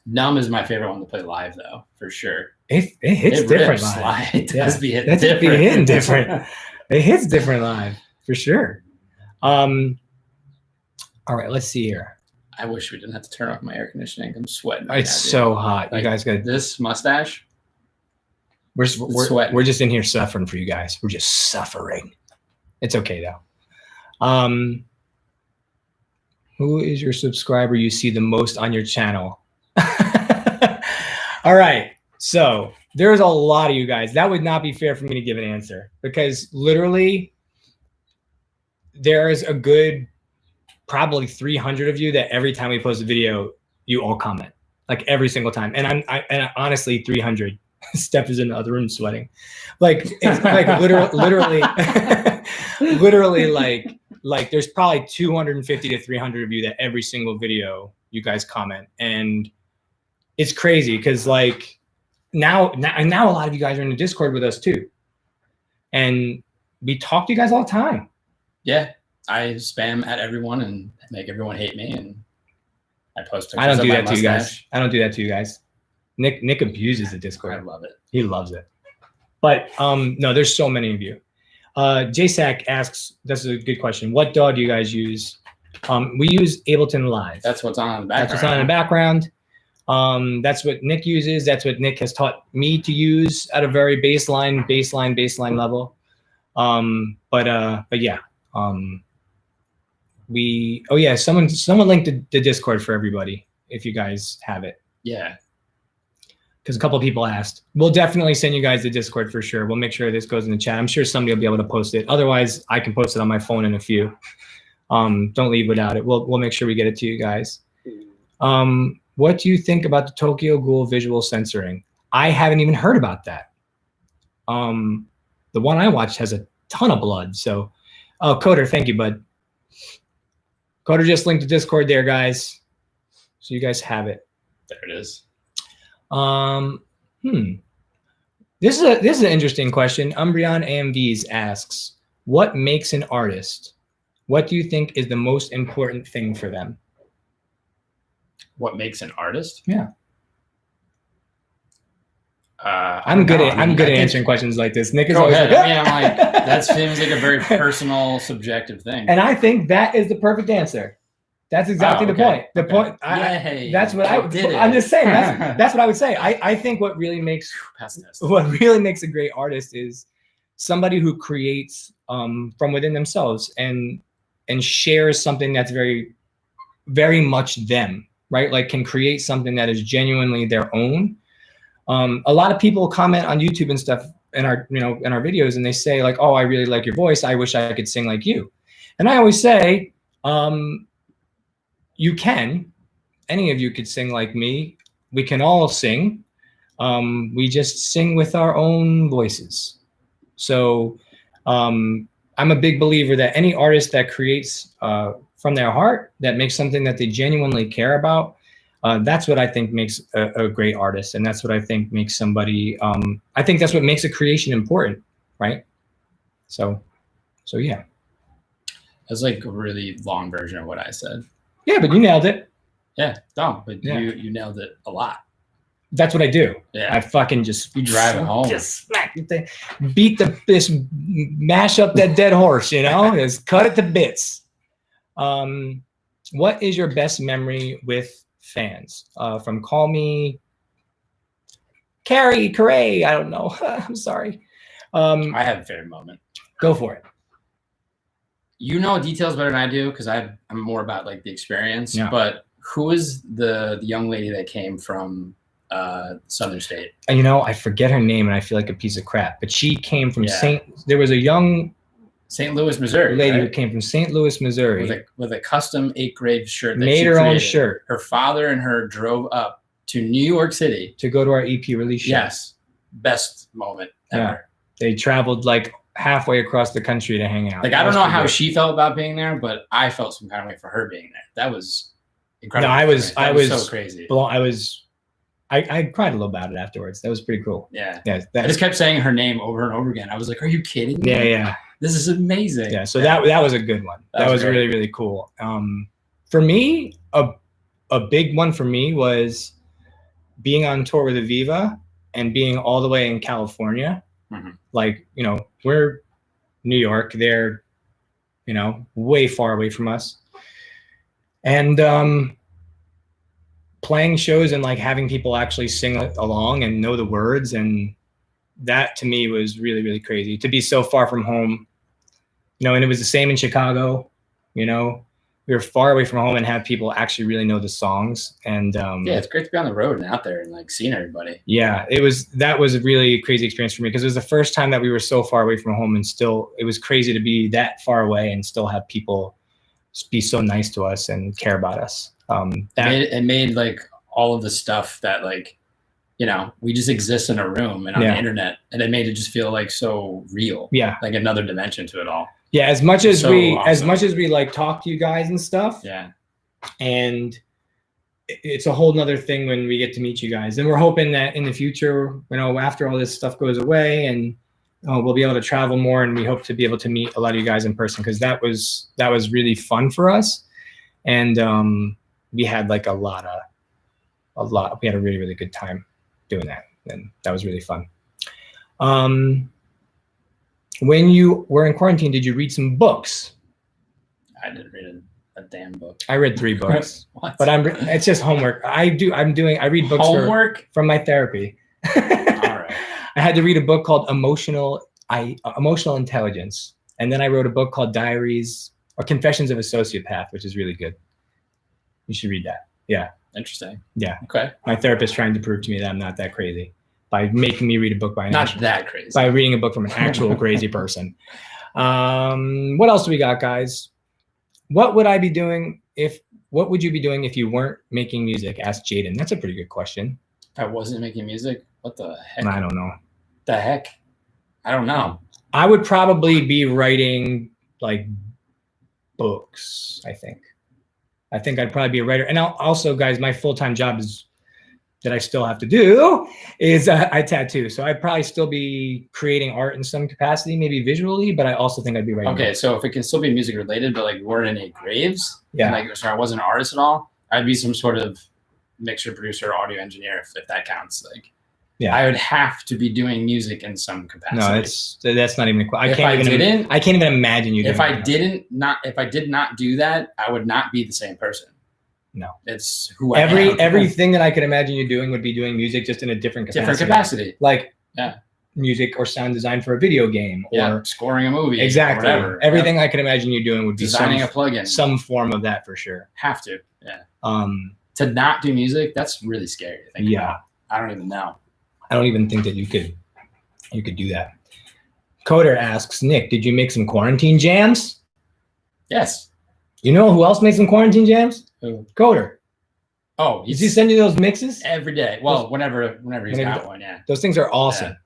[SPEAKER 2] Numb is my favorite one to play live, though, for sure.
[SPEAKER 1] It hits different live.
[SPEAKER 2] It does be hitting
[SPEAKER 1] That's
[SPEAKER 2] different.
[SPEAKER 1] Be hitting different. It hits different live, for sure. All right, let's see here.
[SPEAKER 2] I wish we didn't have to turn off my air conditioning. I'm sweating.
[SPEAKER 1] It's so hot.
[SPEAKER 2] Like,
[SPEAKER 1] you guys got
[SPEAKER 2] this mustache.
[SPEAKER 1] We're sweating. We're just in here suffering for you guys. We're just suffering. It's okay though. Who is your subscriber you see the most on your channel? All right. So there's a lot of you guys. That would not be fair for me to give an answer because literally there is a good probably 300 of you that every time we post a video, you all comment like every single time. And and honestly, 300. Steph is in the other room sweating. Like it's like literally, literally like there's probably 250 to 300 of you that every single video you guys comment. And it's crazy because like now a lot of you guys are in the Discord with us too. And we talk to you guys all the time.
[SPEAKER 2] Yeah. I spam at everyone and make everyone hate me. And I post pictures
[SPEAKER 1] I don't do that
[SPEAKER 2] of my
[SPEAKER 1] to you guys.
[SPEAKER 2] mustache.
[SPEAKER 1] I don't do that to you guys. Nick abuses the Discord.
[SPEAKER 2] I love it.
[SPEAKER 1] He loves it. But no, there's so many of you. JSAC asks, this is a good question. What DAW do you guys use? We use Ableton Live.
[SPEAKER 2] That's what's on in the background.
[SPEAKER 1] That's what's on in the background. That's what Nick uses. That's what Nick has taught me to use at a very baseline level. But yeah. Someone linked the Discord for everybody if you guys have it.
[SPEAKER 2] Yeah.
[SPEAKER 1] Because a couple of people asked. We'll definitely send you guys the Discord for sure. We'll make sure this goes in the chat. I'm sure somebody will be able to post it. Otherwise, I can post it on my phone in a few. Don't leave without it. We'll make sure we get it to you guys. What do you think about the Tokyo Ghoul visual censoring? I haven't even heard about that. The one I watched has a ton of blood. So, Coder, thank you, bud. Coder just linked the Discord there, guys. So you guys have it.
[SPEAKER 2] There it is.
[SPEAKER 1] This is an interesting question. Umbreon AMVs asks, what makes an artist? What do you think is the most important thing for them?
[SPEAKER 2] What makes an artist?
[SPEAKER 1] Yeah. I'm good at answering questions like this. Nick is always like,
[SPEAKER 2] I'm like, that seems like a very personal, subjective thing.
[SPEAKER 1] And I think that is the perfect answer. That's exactly the point. The point. That's what I'm just saying. That's what I would say. I think what really makes a great artist is somebody who creates from within themselves and shares something that's very, very much them, right? Like can create something that is genuinely their own. A lot of people comment on YouTube and stuff in our videos, and they say like, "Oh, I really like your voice. I wish I could sing like you." And I always say, you can. Any of you could sing like me. We can all sing. We just sing with our own voices. So I'm a big believer that any artist that creates from their heart, that makes something that they genuinely care about, that's what I think makes a great artist. And that's what I think makes somebody, I think that's what makes a creation important, right? So yeah.
[SPEAKER 2] That's like a really long version of what I said.
[SPEAKER 1] Yeah, but you nailed it.
[SPEAKER 2] Yeah, no, but yeah. You nailed it a lot.
[SPEAKER 1] That's what I do.
[SPEAKER 2] Yeah.
[SPEAKER 1] I fucking just
[SPEAKER 2] You drive it home.
[SPEAKER 1] just smack the thing, mash up that dead horse, you know, just cut it to bits. What is your best memory with fans? From Call Me Carrie, Corray, I don't know. I'm sorry.
[SPEAKER 2] I have a favorite moment.
[SPEAKER 1] Go for it.
[SPEAKER 2] You know details better than I do because I'm more about like the experience.
[SPEAKER 1] Yeah.
[SPEAKER 2] But who is the young lady that came from Southern State?
[SPEAKER 1] And you know, I forget her name and I feel like a piece of crap. But she came from
[SPEAKER 2] Yeah.
[SPEAKER 1] there was a young
[SPEAKER 2] St. Louis, Missouri.
[SPEAKER 1] lady
[SPEAKER 2] right?
[SPEAKER 1] who came from St. Louis, Missouri.
[SPEAKER 2] With a custom 8th grade shirt that
[SPEAKER 1] Made
[SPEAKER 2] she
[SPEAKER 1] her own
[SPEAKER 2] created.
[SPEAKER 1] shirt.
[SPEAKER 2] Her father and her drove up to New York City
[SPEAKER 1] to go to our EP release show.
[SPEAKER 2] Yes. Best moment ever.
[SPEAKER 1] Yeah. They traveled like halfway across the country to hang out.
[SPEAKER 2] Like, I don't know how she felt about being there, but I felt some kind of way for her being there. That was incredible.
[SPEAKER 1] No, I was
[SPEAKER 2] so crazy.
[SPEAKER 1] I cried a little about it afterwards. That was pretty cool.
[SPEAKER 2] Yeah.
[SPEAKER 1] Yeah.
[SPEAKER 2] I just kept saying her name over and over again. I was like, are you kidding me?
[SPEAKER 1] Yeah, yeah.
[SPEAKER 2] This is amazing.
[SPEAKER 1] Yeah. So that was a good one. That was really, really cool. For me, a big one for me was being on tour with Aviva and being all the way in California.
[SPEAKER 2] Mm-hmm.
[SPEAKER 1] Like, you know, we're New York, they're, you know, way far away from us. And playing shows and like having people actually sing along and know the words. And that to me was really, really crazy to be so far from home, you know, and it was the same in Chicago, you know, we were far away from home and have people actually really know the songs. And
[SPEAKER 2] yeah, it's great to be on the road and out there and like seeing everybody.
[SPEAKER 1] Yeah, that was a really crazy experience for me because it was the first time that we were so far away from home, and still it was crazy to be that far away and still have people be so nice to us and care about us.
[SPEAKER 2] It made like all of the stuff that like, you know, we just exist in a room and on the internet, and it made it just feel like so real.
[SPEAKER 1] Yeah,
[SPEAKER 2] like another dimension to it all.
[SPEAKER 1] Yeah, as much as
[SPEAKER 2] awesome.
[SPEAKER 1] we like talk to you guys and stuff.
[SPEAKER 2] Yeah.
[SPEAKER 1] And it's a whole nother thing when we get to meet you guys. And we're hoping that in the future, you know, after all this stuff goes away and we'll be able to travel more, and we hope to be able to meet a lot of you guys in person, because that was really fun for us. And we had like we had a really, really good time doing that. And that was really fun. When you were in quarantine, did you read some books?
[SPEAKER 2] I didn't read a damn book.
[SPEAKER 1] I read 3 books.
[SPEAKER 2] What?
[SPEAKER 1] But it's just homework. I read books from my therapy.
[SPEAKER 2] All right.
[SPEAKER 1] I had to read a book called Emotional Intelligence. And then I wrote a book called Diaries or Confessions of a Sociopath, which is really good. You should read that. Yeah.
[SPEAKER 2] Interesting.
[SPEAKER 1] Yeah.
[SPEAKER 2] Okay.
[SPEAKER 1] My therapist trying to prove to me that I'm not that crazy by making me read a book by reading a book from an actual crazy person. What else do we got, guys? What would you be doing if you weren't making music? Asked Jaden. That's a pretty good question.
[SPEAKER 2] If I wasn't making music, what the heck?
[SPEAKER 1] I don't know.
[SPEAKER 2] The heck? I don't know.
[SPEAKER 1] I would probably be writing like books, I think I'd probably be a writer. And also, guys, my full-time job that I still have to do is I tattoo. So I'd probably still be creating art in some capacity, maybe visually, but I also think I'd be writing.
[SPEAKER 2] Okay, so if it can still be music related, but like weren't any graves,
[SPEAKER 1] yeah.
[SPEAKER 2] Like, so I wasn't an artist at all, I'd be some sort of mixer, producer, audio engineer, if that counts. Like, yeah, I would have to be doing music in some capacity.
[SPEAKER 1] No, that's not even. I can't even imagine you.
[SPEAKER 2] If I did not do that, I would not be the same person.
[SPEAKER 1] No,
[SPEAKER 2] it's who I am.
[SPEAKER 1] Everything that I could imagine you doing would be doing music, just in a different capacity. Like music or sound design for a video game, or
[SPEAKER 2] scoring a movie.
[SPEAKER 1] Exactly.
[SPEAKER 2] Or whatever.
[SPEAKER 1] Everything I could imagine you doing would be
[SPEAKER 2] designing a plugin.
[SPEAKER 1] Some form of that for sure.
[SPEAKER 2] Have to. Yeah. To not do music, that's really scary to think about. I don't even know.
[SPEAKER 1] I don't even think that you could do that. Coder asks, Nick, did you make some quarantine jams?
[SPEAKER 2] Yes.
[SPEAKER 1] You know who else made some quarantine jams?
[SPEAKER 2] Who?
[SPEAKER 1] Coder.
[SPEAKER 2] Oh,
[SPEAKER 1] does he send you those mixes?
[SPEAKER 2] Every day. Well, whenever he's got one, yeah.
[SPEAKER 1] Those things are awesome.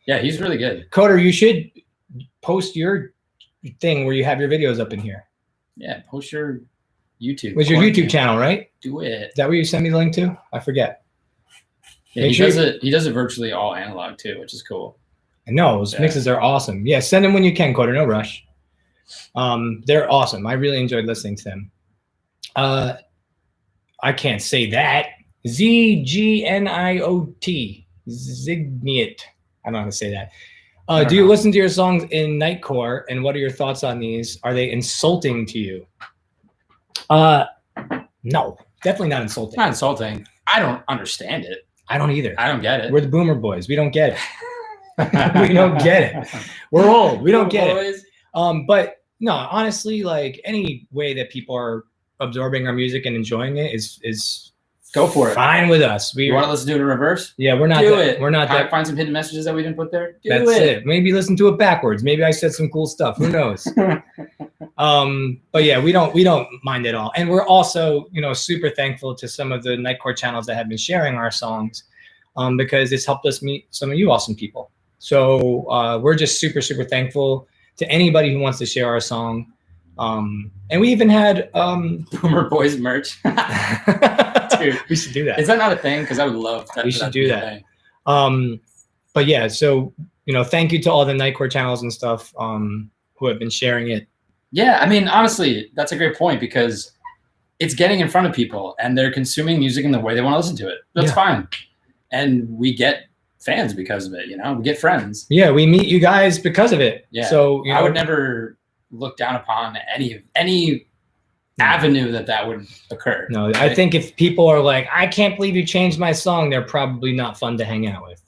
[SPEAKER 2] Yeah, he's really good.
[SPEAKER 1] Coder, you should post your thing where you have your videos up in here.
[SPEAKER 2] Yeah, post your YouTube.
[SPEAKER 1] It's your YouTube channel, right?
[SPEAKER 2] Do it.
[SPEAKER 1] Is that where you send me the link to? I forget.
[SPEAKER 2] Yeah, he does it virtually all analog too, which is cool.
[SPEAKER 1] I know, those mixes are awesome. Yeah, send them when you can, Coder, no rush. They're awesome. I really enjoyed listening to them. I can't say that ZGNIOT. Zigniot. I don't know how to say that. Do you
[SPEAKER 2] know.
[SPEAKER 1] listen to your songs in Nightcore, and what are your thoughts on these? Are they insulting to you? No, definitely not insulting.
[SPEAKER 2] Not insulting. I don't understand it.
[SPEAKER 1] I don't either.
[SPEAKER 2] I don't get it.
[SPEAKER 1] We're the boomer boys. We don't get it. We don't get it. We're old. We don't get it. But no, honestly, like any way that people are absorbing our music and enjoying it is
[SPEAKER 2] go for it.
[SPEAKER 1] Fine with us.
[SPEAKER 2] You want to listen to it in reverse?
[SPEAKER 1] Yeah, we're not.
[SPEAKER 2] Do it.
[SPEAKER 1] We're not.
[SPEAKER 2] Find some hidden messages that we didn't put there.
[SPEAKER 1] That's it. Maybe listen to it backwards. Maybe I said some cool stuff. Who knows? But yeah, we don't mind at all. And we're also, super thankful to some of the Nightcore channels that have been sharing our songs, because it's helped us meet some of you awesome people. So we're just super, super thankful to anybody who wants to share our song. And we even had
[SPEAKER 2] Boomer Boys merch.
[SPEAKER 1] Dude, we should do that.
[SPEAKER 2] Is that not a thing? Because I would love that.
[SPEAKER 1] We should do that. But yeah, so thank you to all the Nightcore channels and stuff who have been sharing it.
[SPEAKER 2] Yeah, I mean, honestly, that's a great point, because it's getting in front of people and they're consuming music in the way they want to listen to it. That's fine. And we get fans because of it, we get friends.
[SPEAKER 1] Yeah, we meet you guys because of it.
[SPEAKER 2] Yeah.
[SPEAKER 1] So
[SPEAKER 2] I would never look down upon any avenue that would occur.
[SPEAKER 1] No, right? I think if people are like, I can't believe you changed my song, they're probably not fun to hang out with.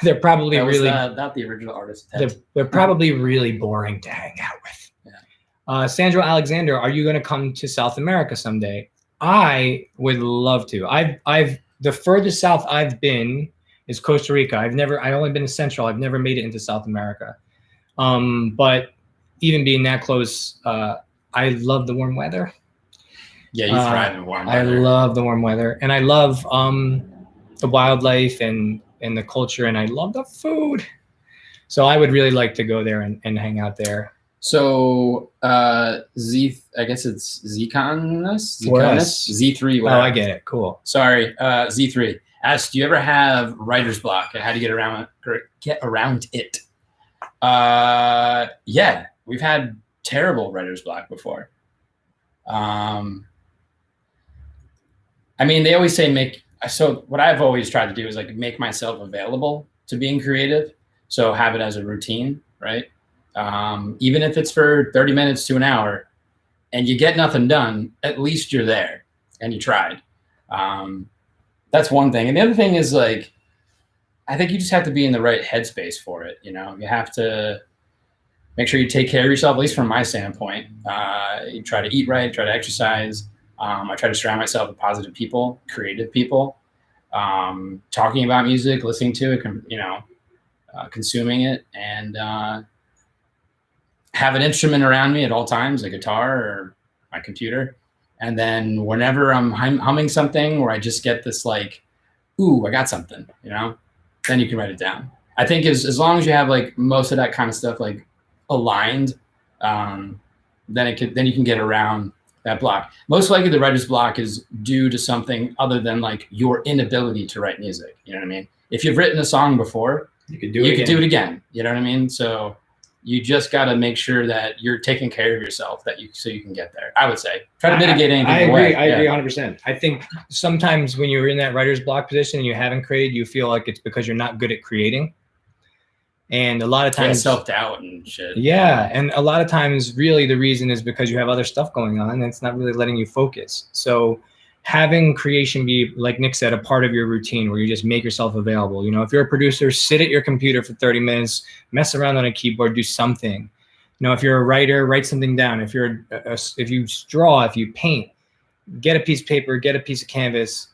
[SPEAKER 1] They're probably really
[SPEAKER 2] not the original artist.
[SPEAKER 1] They're probably really boring to hang out with. Yeah. Sandro Alexander, are you going to come to South America someday? I would love to. I've the furthest south I've been is Costa Rica. I've only been to Central. I've never made it into South America. But even being that close, I love the warm weather.
[SPEAKER 2] Yeah, you thrive in warm weather.
[SPEAKER 1] I love the warm weather, and I love the wildlife and the culture, and I love the food. So I would really like to go there and hang out there.
[SPEAKER 2] So I guess it's Zconus? Z3.
[SPEAKER 1] Whatever. Oh, I get it. Cool.
[SPEAKER 2] Sorry, Z3. Asked, do you ever have writer's block, and how do you get around it? Yeah, we've had terrible writer's block before. I mean, they always say so what I've always tried to do is like make myself available to being creative. So have it as a routine, right? Even if it's for 30 minutes to an hour and you get nothing done, at least you're there and you tried. That's one thing. And the other thing is, like, I think you just have to be in the right headspace for it. You have to make sure you take care of yourself, at least from my standpoint. You try to eat right, try to exercise. I try to surround myself with positive people, creative people, talking about music, listening to it, consuming it, and have an instrument around me at all times, a guitar or my computer. And then whenever I'm humming something where I just get this like, ooh, I got something, then you can write it down. I think as long as you have like most of that kind of stuff like aligned, then you can get around that block. Most likely the writer's block is due to something other than like your inability to write music. You know what I mean? If you've written a song before, you could do it again. You know what I mean? So you just got to make sure that you're taking care of yourself so you can get there. I would say try to mitigate anything.
[SPEAKER 1] I agree. I agree 100%. I think sometimes when you're in that writer's block position and you haven't created, you feel like it's because you're not good at creating. And a lot of times
[SPEAKER 2] self-doubt and shit.
[SPEAKER 1] Yeah. And a lot of times really the reason is because you have other stuff going on and it's not really letting you focus. So having creation be, like Nick said, a part of your routine where you just make yourself available. If you're a producer, sit at your computer for 30 minutes, mess around on a keyboard, do something. If you're a writer, write something down. If you draw, if you paint, get a piece of paper, get a piece of canvas,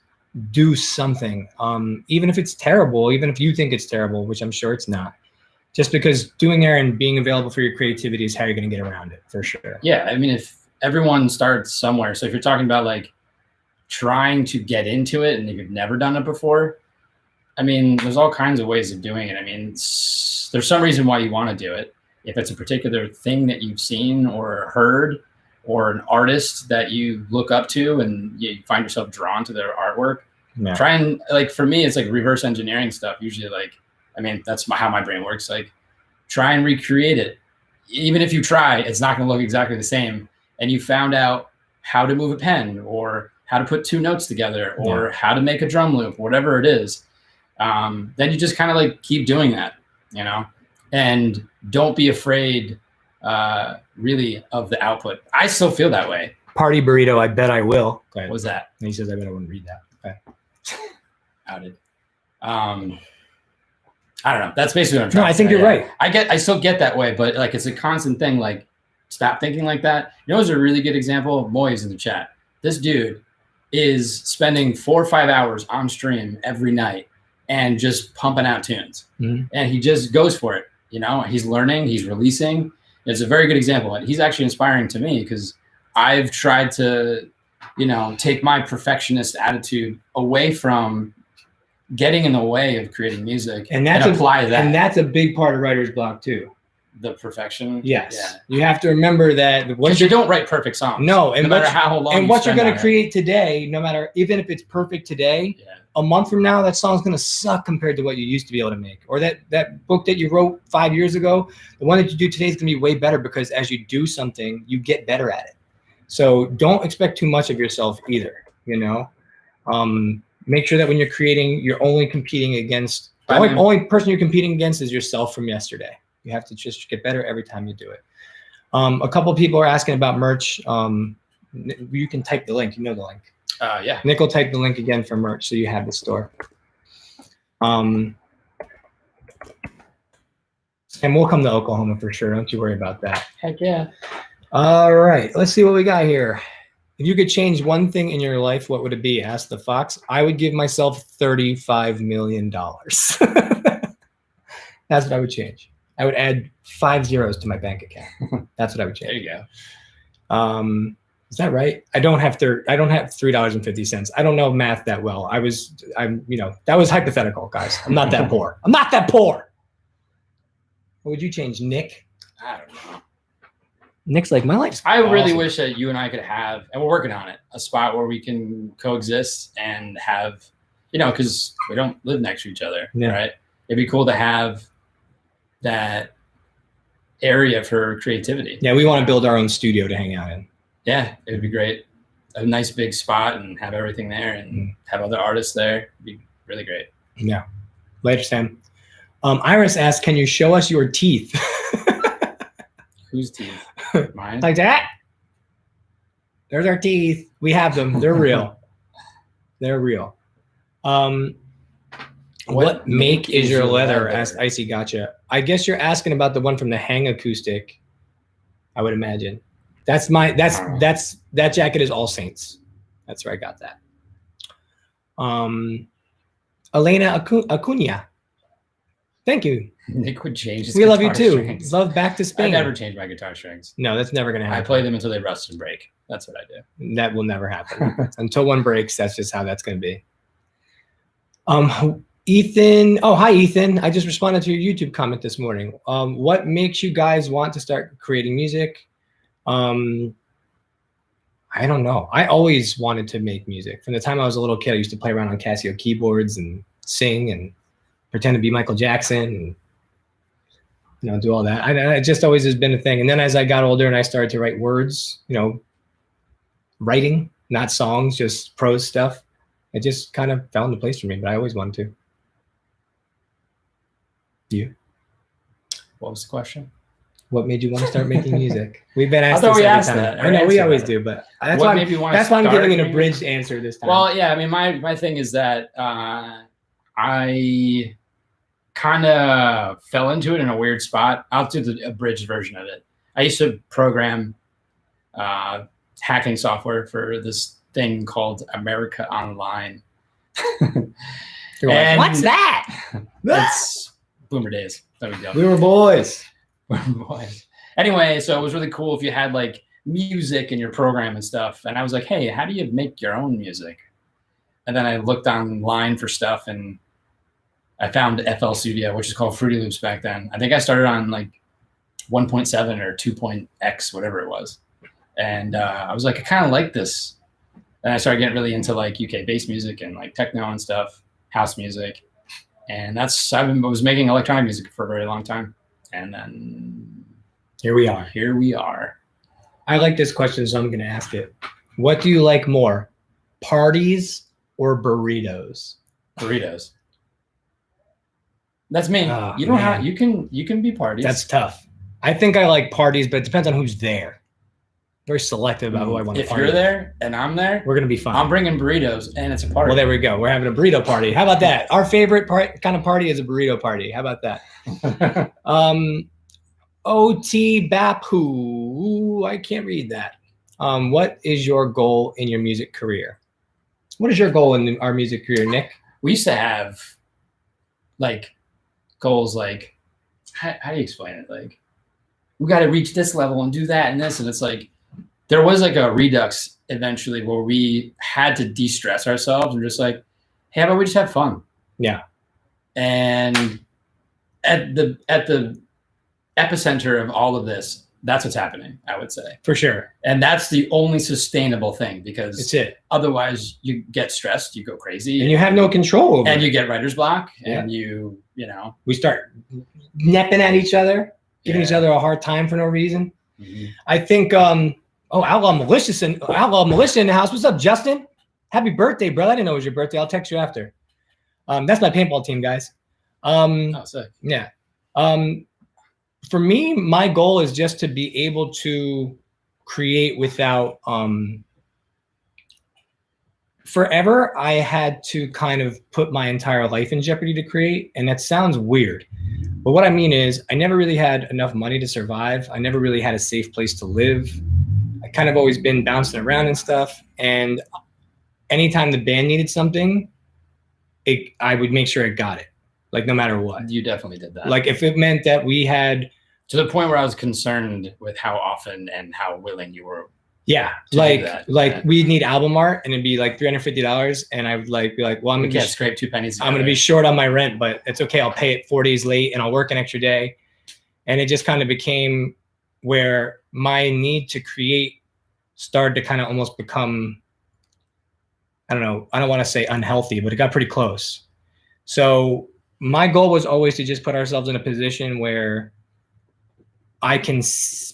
[SPEAKER 1] do something. Even if it's terrible, even if you think it's terrible, which I'm sure it's not. Just because doing there and being available for your creativity is how you're going to get around it, for sure.
[SPEAKER 2] Yeah, I mean, if everyone starts somewhere, so if you're talking about like trying to get into it and if you've never done it before, I mean, there's all kinds of ways of doing it. I mean, there's some reason why you want to do it. If it's a particular thing that you've seen or heard or an artist that you look up to and you find yourself drawn to their artwork, try and, like, for me, it's like reverse engineering stuff. Usually, like, I mean, that's how my brain works. Like, try and recreate it. Even if you try, it's not going to look exactly the same. And you found out how to move a pen or how to put two notes together, or how to make a drum loop, whatever it is, then you just kind of like keep doing that, you know, and don't be afraid really of the output. I still feel that way.
[SPEAKER 1] Party burrito, I bet I will.
[SPEAKER 2] What was that?
[SPEAKER 1] And he says, I bet I wouldn't read that. Okay.
[SPEAKER 2] Outed. I don't know. That's basically what I'm trying to say.
[SPEAKER 1] I think you're right.
[SPEAKER 2] I still get that way, but like it's a constant thing. Like, stop thinking like that. You know, it's a really good example. Moy's in the chat. This dude is spending 4 or 5 hours on stream every night and just pumping out tunes.
[SPEAKER 1] Mm-hmm.
[SPEAKER 2] And he just goes for it. You know, he's learning, he's releasing. It's a very good example. And he's actually inspiring to me because I've tried to, you know, take my perfectionist attitude away from getting in the way of creating music and apply that.
[SPEAKER 1] And that's a big part of writer's block too.
[SPEAKER 2] The perfection.
[SPEAKER 1] Yes.
[SPEAKER 2] Yeah.
[SPEAKER 1] You have to remember that
[SPEAKER 2] because you don't write perfect songs.
[SPEAKER 1] No, and
[SPEAKER 2] no matter how long.
[SPEAKER 1] And what you're going to create today, no matter, even if it's perfect today, a month from now, that song's going to suck compared to what you used to be able to make. Or that book that you wrote 5 years ago, the one that you do today is going to be way better because as you do something, you get better at it. So don't expect too much of yourself either, you know? Make sure that when you're creating, you're only competing against, the only person you're competing against is yourself from yesterday. You have to just get better every time you do it. A couple of people are asking about merch. You can type the link. You know the link.
[SPEAKER 2] Yeah.
[SPEAKER 1] Nick will type the link again for merch so you have the store. And we'll come to Oklahoma for sure. Don't you worry about that.
[SPEAKER 2] Heck yeah.
[SPEAKER 1] All right. Let's see what we got here. If you could change one thing in your life, what would it be? Asked the Fox. I would give myself $35 million. That's what I would change. I would add 5 zeros to my bank account. That's what I would change.
[SPEAKER 2] There you go.
[SPEAKER 1] Is that right? I don't have $3.50. I don't know math that well. You know, that was hypothetical, guys. I'm not that poor. I'm not that poor. What would you change, Nick?
[SPEAKER 2] I don't know.
[SPEAKER 1] Nick's like, my life's
[SPEAKER 2] I
[SPEAKER 1] awesome.
[SPEAKER 2] really wish that you and I could have, and we're working on it, a spot where we can coexist and have, you know, because we don't live next to each other, right? It'd be cool to have that area for creativity.
[SPEAKER 1] Yeah, we want to build our own studio to hang out in.
[SPEAKER 2] Yeah, it would be great. A nice big spot and have everything there and have other artists there. It'd be really great.
[SPEAKER 1] Yeah. Later, Sam. Iris asked, can you show us your teeth?
[SPEAKER 2] Whose teeth? Mine?
[SPEAKER 1] Like that? There's our teeth. We have them. They're real. They're real. What make is your leather? Asked Icy Gotcha. I guess you're asking about the one from the Hang acoustic. I would imagine. That jacket is All Saints. That's where I got that. Elena Acuna. Thank you.
[SPEAKER 2] Nick would change his
[SPEAKER 1] We love you too.
[SPEAKER 2] strings.
[SPEAKER 1] Love Back to Spain.
[SPEAKER 2] I never change my guitar strings.
[SPEAKER 1] No, that's never gonna happen.
[SPEAKER 2] I play them until they rust and break. That's what I do.
[SPEAKER 1] That will never happen. Until one breaks, that's just how that's gonna be. Ethan, oh hi Ethan. I just responded to your YouTube comment this morning. What makes you guys want to start creating music? I don't know. I always wanted to make music. From the time I was a little kid, I used to play around on Casio keyboards and sing and pretend to be Michael Jackson and, you know, do all that. It just always has been a thing. And then as I got older and I started to write words, you know, writing, not songs, just prose stuff, it just kind of fell into place for me, but I always wanted to. You?
[SPEAKER 2] What was the question?
[SPEAKER 1] What made you want to start making music? We've been asked
[SPEAKER 2] I thought
[SPEAKER 1] this
[SPEAKER 2] we
[SPEAKER 1] every
[SPEAKER 2] asked
[SPEAKER 1] time.
[SPEAKER 2] that.
[SPEAKER 1] I know we always do, but that's why I'm giving an abridged answer this time.
[SPEAKER 2] Well, yeah, I mean, my thing is that I kind of fell into it in a weird spot. I'll do the abridged version of it. I used to program hacking software for this thing called America Online.
[SPEAKER 1] You're like, what's that?
[SPEAKER 2] It's boomer days. There we go.
[SPEAKER 1] We were boys.
[SPEAKER 2] Boys. Anyway, so it was really cool if you had like music in your program and stuff. And I was like, hey, how do you make your own music? And then I looked online for stuff and I found FL Studio, which is called Fruity Loops back then. I think I started on like 1.7 or 2.x, whatever it was. And I was like, I kind of like this. And I started getting really into like UK bass music and like techno and stuff, house music. And I was making electronic music for a very long time. And then
[SPEAKER 1] here we are.
[SPEAKER 2] Here we are.
[SPEAKER 1] I like this question, so I'm going to ask it. What do you like more, parties or burritos?
[SPEAKER 2] Burritos. That's me.
[SPEAKER 1] Oh,
[SPEAKER 2] You don't
[SPEAKER 1] man.
[SPEAKER 2] have. You can be parties.
[SPEAKER 1] That's tough. I think I like parties, but it depends on who's there. Very selective about who I want to
[SPEAKER 2] If
[SPEAKER 1] party
[SPEAKER 2] you're
[SPEAKER 1] with.
[SPEAKER 2] there and I'm there,
[SPEAKER 1] We're gonna be fine.
[SPEAKER 2] I'm bringing burritos, and it's a party.
[SPEAKER 1] Well, there we go. We're having a burrito party. How about that? Our favorite kind of party is a burrito party. How about that? OT Bapu. I can't read that. What is your goal in your music career? What is your goal in our music career, Nick?
[SPEAKER 2] We used to have like goals like how do you explain it? Like we got to reach this level and do that and this, and it's like there was like a redux eventually where we had to de-stress ourselves and just like, hey, how about we just have fun?
[SPEAKER 1] Yeah.
[SPEAKER 2] And at the epicenter of all of this, that's what's happening, I would say.
[SPEAKER 1] For sure.
[SPEAKER 2] And that's the only sustainable thing, because
[SPEAKER 1] It's it.
[SPEAKER 2] otherwise you get stressed, you go crazy,
[SPEAKER 1] And you have no control over
[SPEAKER 2] and
[SPEAKER 1] it.
[SPEAKER 2] you get writer's block,
[SPEAKER 1] Yeah.
[SPEAKER 2] and you know.
[SPEAKER 1] We start napping at each other, giving each
[SPEAKER 2] Yeah.
[SPEAKER 1] other a hard time for no reason.
[SPEAKER 2] Mhm.
[SPEAKER 1] I think Outlaw Militia in the house. What's up, Justin? Happy birthday, brother. I didn't know it was your birthday. I'll text you after. That's my paintball team, guys.
[SPEAKER 2] Oh, sick.
[SPEAKER 1] Yeah. For me, my goal is just to be able to create without forever. I had to kind of put my entire life in jeopardy to create, and that sounds weird. But what I mean is I never really had enough money to survive. I never really had a safe place to live. I kind of always been bouncing around and stuff. And anytime the band needed something, I would make sure it got it, like no matter what.
[SPEAKER 2] You definitely did that.
[SPEAKER 1] Like if it meant that we had,
[SPEAKER 2] to the point where I was concerned with how often and how willing you were.
[SPEAKER 1] yeah,
[SPEAKER 2] To do that, yeah.
[SPEAKER 1] we'd need album art and it'd be like $350, and I would be like, well,
[SPEAKER 2] We can't scrape 2 pennies
[SPEAKER 1] I'm gonna
[SPEAKER 2] together.
[SPEAKER 1] be short on my rent, but it's okay. I'll pay it 4 days late and I'll work an extra day. And it just kind of became where my need to create started to kind of almost become, I don't know, I don't want to say unhealthy, but it got pretty close. So my goal was always to just put ourselves in a position where I can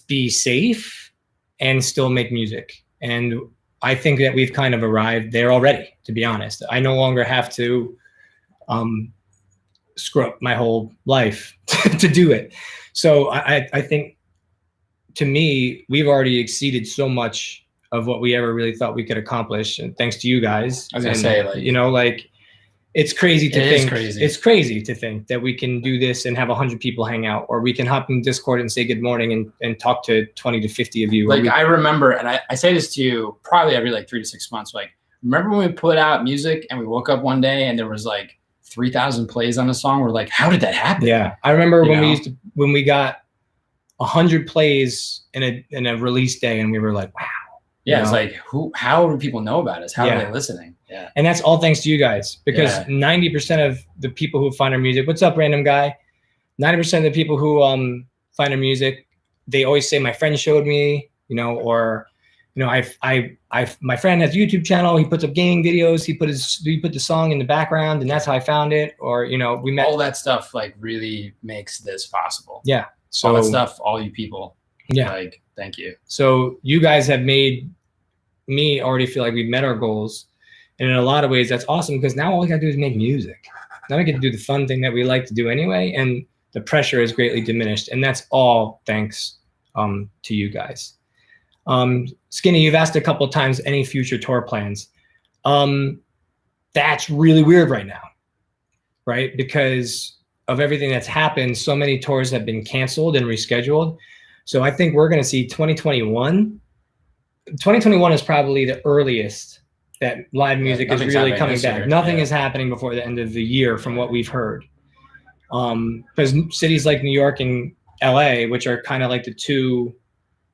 [SPEAKER 1] be safe and still make music. And I think that we've kind of arrived there already, to be honest. I no longer have to screw up my whole life to do it. So I think, to me, we've already exceeded so much of what we ever really thought we could accomplish. And thanks to you guys.
[SPEAKER 2] I was gonna say, like,
[SPEAKER 1] you know, like, it's crazy to
[SPEAKER 2] It is
[SPEAKER 1] think.
[SPEAKER 2] crazy.
[SPEAKER 1] It's crazy to think that we can do this and have 100 people hang out, or we can hop in Discord and say good morning and talk to 20 to 50 of you.
[SPEAKER 2] Like, I remember, and I say this to you probably every like 3 to 6 months. Like, remember when we put out music and we woke up one day and there was like 3,000 plays on a song? We're like, how did that happen?
[SPEAKER 1] Yeah, I remember
[SPEAKER 2] You
[SPEAKER 1] when
[SPEAKER 2] know?
[SPEAKER 1] when we got 100 plays in a release day, and we were like, wow.
[SPEAKER 2] Yeah,
[SPEAKER 1] You
[SPEAKER 2] it's
[SPEAKER 1] know?
[SPEAKER 2] like, how do people know about us? How
[SPEAKER 1] Yeah.
[SPEAKER 2] are they listening? Yeah.
[SPEAKER 1] And that's all thanks to you guys, because
[SPEAKER 2] Yeah.
[SPEAKER 1] 90% of the people who find our music, what's up, random guy? 90% of the people who find our music, they always say, my friend showed me, you know, or, you know, my friend has a YouTube channel. He puts up gaming videos. He put the song in the background, and that's how I found it. Or, you know, we met.
[SPEAKER 2] All that stuff like really makes this possible.
[SPEAKER 1] Yeah. So
[SPEAKER 2] All that stuff, all you people.
[SPEAKER 1] Yeah.
[SPEAKER 2] Like, thank you.
[SPEAKER 1] So you guys have made me already feel like we've met our goals. And in a lot of ways, that's awesome, because now all we got to do is make music. Now we get to do the fun thing that we like to do anyway. And the pressure is greatly diminished. And that's all thanks to you guys. Skinny, you've asked a couple of times, any future tour plans? That's really weird right now, right? Because of everything that's happened, so many tours have been canceled and rescheduled. So I think we're going to see 2021. 2021 is probably the earliest that live music is
[SPEAKER 2] nothing's
[SPEAKER 1] really
[SPEAKER 2] happening
[SPEAKER 1] coming
[SPEAKER 2] this
[SPEAKER 1] back.
[SPEAKER 2] year.
[SPEAKER 1] Nothing
[SPEAKER 2] Yeah.
[SPEAKER 1] is happening before the end of the year from what we've heard. Because cities like New York and LA, which are kind of like the two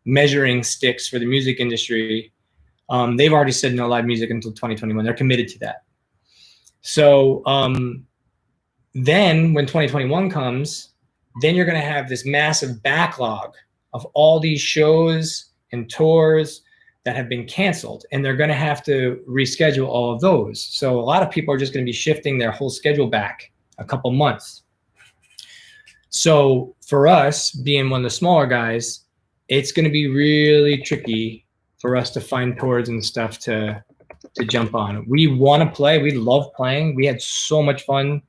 [SPEAKER 1] measuring sticks for the music industry, they've already said no live music until 2021. They're committed to that. So then when 2021 comes, then you're going to have this massive backlog of all these shows and tours that have been canceled, and they're going to have to reschedule all of those. So a lot of people are just going to be shifting their whole schedule back a couple months. So for us, being one of the smaller guys, it's going to be really tricky for us to find tours and stuff to to jump on. We want to play. We love playing. We had so much fun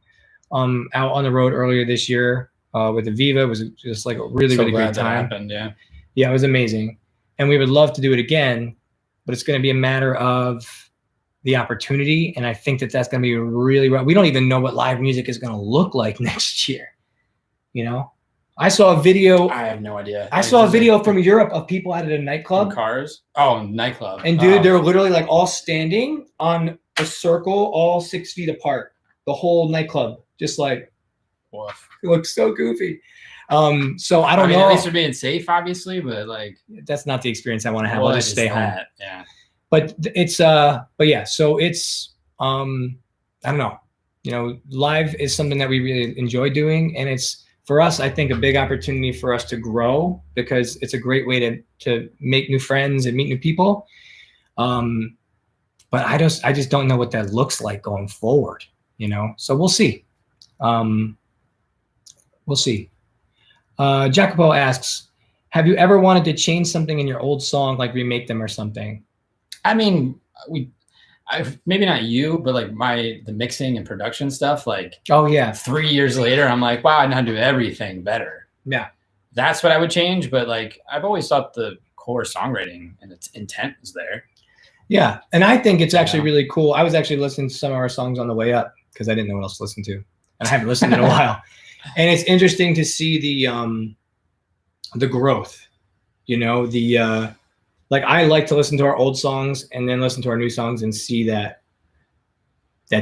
[SPEAKER 1] out on the road earlier this year with Aviva. It was just like a really
[SPEAKER 2] So
[SPEAKER 1] really
[SPEAKER 2] glad
[SPEAKER 1] great
[SPEAKER 2] that
[SPEAKER 1] time.
[SPEAKER 2] happened, yeah.
[SPEAKER 1] Yeah, it was amazing, and we would love to do it again. But it's going to be a matter of the opportunity, and I think that that's going to be really. We don't even know what live music is going to look like next year. You know, I saw a video.
[SPEAKER 2] I have no idea.
[SPEAKER 1] I saw a video from Europe of people out at a nightclub.
[SPEAKER 2] Cars? Oh, nightclub.
[SPEAKER 1] And dude, they're literally like all standing on a circle, all 6 feet apart. The whole nightclub, just like,
[SPEAKER 2] woof.
[SPEAKER 1] It looks so goofy. So I don't know.
[SPEAKER 2] At least they're being safe, obviously, but like
[SPEAKER 1] that's not the experience I want to have. I'll just stay home.
[SPEAKER 2] Yeah.
[SPEAKER 1] But it's but yeah, so it's I don't know. You know, live is something that we really enjoy doing, and it's for us, I think, a big opportunity for us to grow because it's a great way to make new friends and meet new people. But I just don't know what that looks like going forward, you know? So we'll see. We'll see. Jacopo asks, have you ever wanted to change something in your old song, like remake them or something?
[SPEAKER 2] I mean, maybe not you, but like the mixing and production stuff, like,
[SPEAKER 1] oh yeah,
[SPEAKER 2] 3 years later, I'm like, wow, I know how to do everything better.
[SPEAKER 1] Yeah.
[SPEAKER 2] That's what I would change. But like, I've always thought the core songwriting and its intent is there.
[SPEAKER 1] Yeah. And I think it's actually really cool. I was actually listening to some of our songs on the way up because I didn't know what else to listen to. And I haven't listened in a while. And it's interesting to see the growth, you know, like I like to listen to our old songs and then listen to our new songs and see that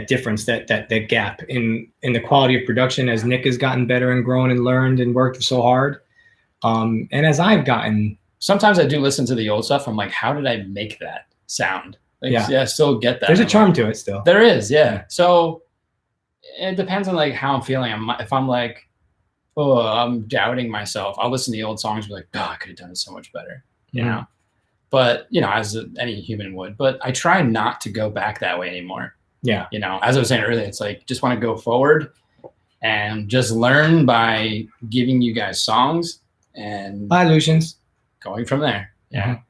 [SPEAKER 1] difference, that gap in the quality of production as Nick has gotten better and grown and learned and worked so hard. And as I've gotten,
[SPEAKER 2] sometimes I do listen to the old stuff. I'm like, how did I make that sound? Like, yeah, I still get that.
[SPEAKER 1] There's a charm to it still.
[SPEAKER 2] There is, yeah. So it depends on like how I'm feeling. If I'm like, oh, I'm doubting myself, I'll listen to the old songs and be like, oh, I could have done it so much better, you know? But, you know, as any human would. But I try not to go back that way anymore.
[SPEAKER 1] Yeah.
[SPEAKER 2] You know, as I was saying earlier, it's like just want to go forward and just learn by giving you guys songs and
[SPEAKER 1] bye, Lucians.
[SPEAKER 2] Going from there. Yeah. Mm-hmm.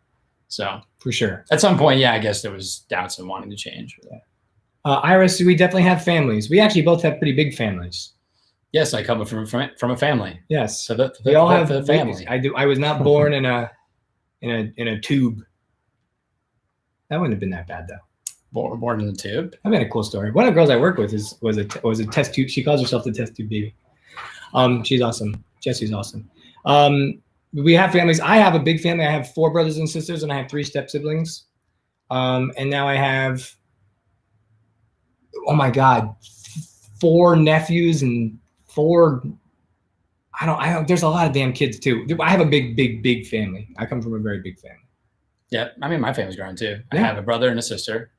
[SPEAKER 2] So
[SPEAKER 1] for sure.
[SPEAKER 2] At some point, yeah, I guess there was doubts and wanting to change.
[SPEAKER 1] Yeah. Iris, we definitely have families. We actually both have pretty big families.
[SPEAKER 2] Yes, I come from a family.
[SPEAKER 1] Yes.
[SPEAKER 2] So
[SPEAKER 1] we all have
[SPEAKER 2] the family.
[SPEAKER 1] I do. I was not born in a tube. That wouldn't have been that bad though.
[SPEAKER 2] Born in the tube.
[SPEAKER 1] I've got a cool story. One of the girls I work with was a test tube. She calls herself the test tube baby. She's awesome. Jesse's awesome. We have families. I have a big family. I have 4 brothers and sisters, and I have 3 step siblings. And now I have, oh my God, 4 nephews and 4. I don't. There's a lot of damn kids too. I have a big family. I come from a very big family.
[SPEAKER 2] Yeah, I mean my family's growing too. Yeah. I have a brother and a sister,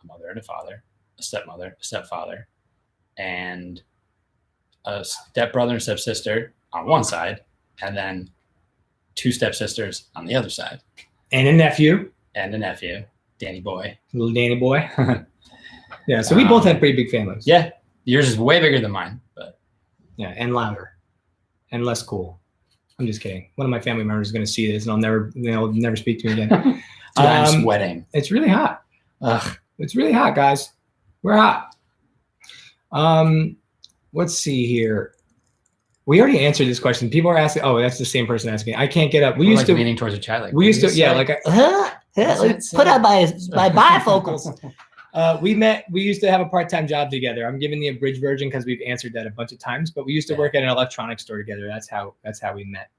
[SPEAKER 2] a mother and a father, a stepmother, a stepfather, and a stepbrother and stepsister on one side, and then 2 stepsisters on the other side,
[SPEAKER 1] and a nephew,
[SPEAKER 2] Danny boy,
[SPEAKER 1] little Danny boy. Yeah, so we both have pretty big families.
[SPEAKER 2] Yeah, yours is way bigger than mine, but
[SPEAKER 1] yeah, and louder. And less cool. I'm just kidding. One of my family members is going to see this, and they'll never speak to me again.
[SPEAKER 2] Dude, I'm sweating.
[SPEAKER 1] It's really hot.
[SPEAKER 2] Ugh.
[SPEAKER 1] It's really hot, guys. We're hot. Let's see here. We already answered this question. People are asking. Oh, that's the same person asking. I can't get up. We used to
[SPEAKER 2] leaning towards a chat. Like
[SPEAKER 1] we used to, yeah, like put on my bifocals. We used to have a part-time job together. I'm giving the abridged version because we've answered that a bunch of times, but we used to work at an electronics store together. That's how we met.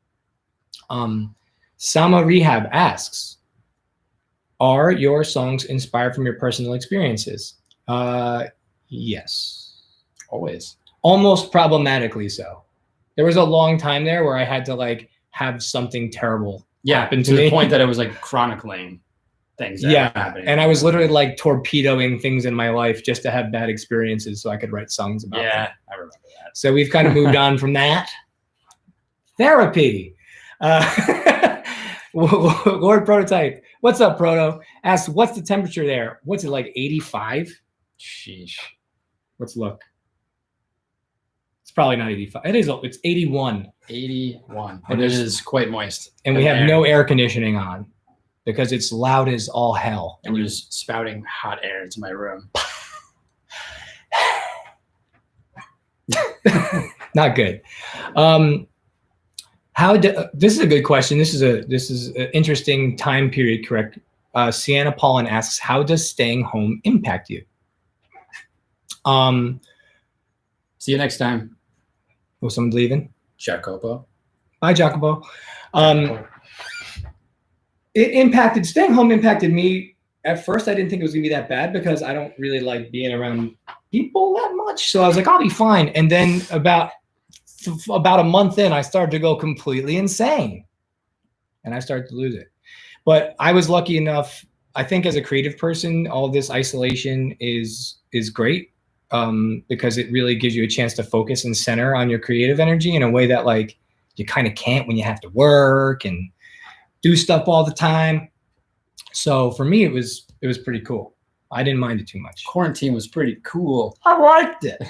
[SPEAKER 1] Sama Rehab asks, are your songs inspired from your personal experiences? Yes.
[SPEAKER 2] Always.
[SPEAKER 1] Almost problematically so. There was a long time there where I had to like have something terrible happen to me.
[SPEAKER 2] To the point that it was like chronicling things that were happening.
[SPEAKER 1] And I was literally like torpedoing things in my life just to have bad experiences so I could write songs about them.
[SPEAKER 2] Yeah, I remember that.
[SPEAKER 1] So we've kind of moved on from that. Therapy. Lord Prototype. What's up, Proto? Asks, what's the temperature there? What's it like, 85?
[SPEAKER 2] Sheesh.
[SPEAKER 1] Let's look. It's probably not 85. It's 81.
[SPEAKER 2] 81. And it is quite moist.
[SPEAKER 1] And we have no air conditioning on. because it's loud as all hell.
[SPEAKER 2] And you're just spouting hot air into my room.
[SPEAKER 1] Not good. This is a good question. This is an interesting time period, correct? Sienna Paulin asks, how does staying home impact you?
[SPEAKER 2] See you next time.
[SPEAKER 1] Oh, someone's leaving?
[SPEAKER 2] Jacopo.
[SPEAKER 1] Bye, Jacopo. Staying home impacted me. At first, I didn't think it was gonna be that bad because I don't really like being around people that much. So I was like, I'll be fine. And then about a month in, I started to go completely insane, and I started to lose it. But I was lucky enough. I think as a creative person, all this isolation is great because it really gives you a chance to focus and center on your creative energy in a way that like you kind of can't when you have to work and do stuff all the time. So for me, it was pretty cool. I didn't mind it too much.
[SPEAKER 2] Quarantine was pretty cool.
[SPEAKER 1] I liked it.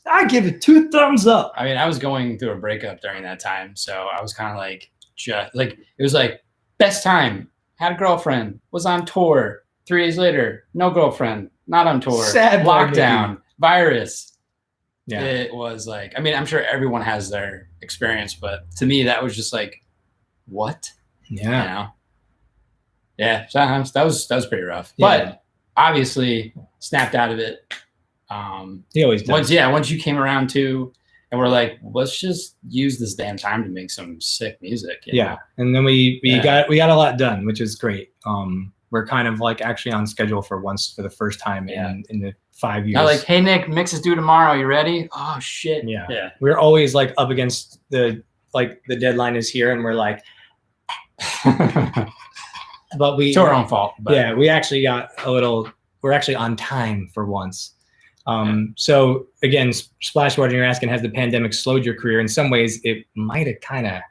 [SPEAKER 1] I give it 2 thumbs up.
[SPEAKER 2] I mean, I was going through a breakup during that time, so I was kind of like, it was like best time. Had a girlfriend, was on tour. 3 days later, no girlfriend, not on tour.
[SPEAKER 1] Sad
[SPEAKER 2] lockdown, virus.
[SPEAKER 1] Yeah.
[SPEAKER 2] It was like, I mean, I'm sure everyone has their experience, but to me, that was just like, what?
[SPEAKER 1] Yeah.
[SPEAKER 2] You know? Yeah, sometimes that was pretty rough.
[SPEAKER 1] Yeah.
[SPEAKER 2] But obviously snapped out of it.
[SPEAKER 1] He always does.
[SPEAKER 2] Once you came around to, and we're like, let's just use this damn time to make some sick music. You know?
[SPEAKER 1] And then we got a lot done, which is great. We're kind of like actually on schedule for the first time in the 5 years.
[SPEAKER 2] Not like, hey Nick, mix is due tomorrow. You ready? Oh shit.
[SPEAKER 1] Yeah. We're always like up against the deadline is here, and we're like. But
[SPEAKER 2] it's our own fault. But.
[SPEAKER 1] Yeah, we actually we're actually on time for once. So again, Splashboard, you're asking, has the pandemic slowed your career? In some ways, it might have kind of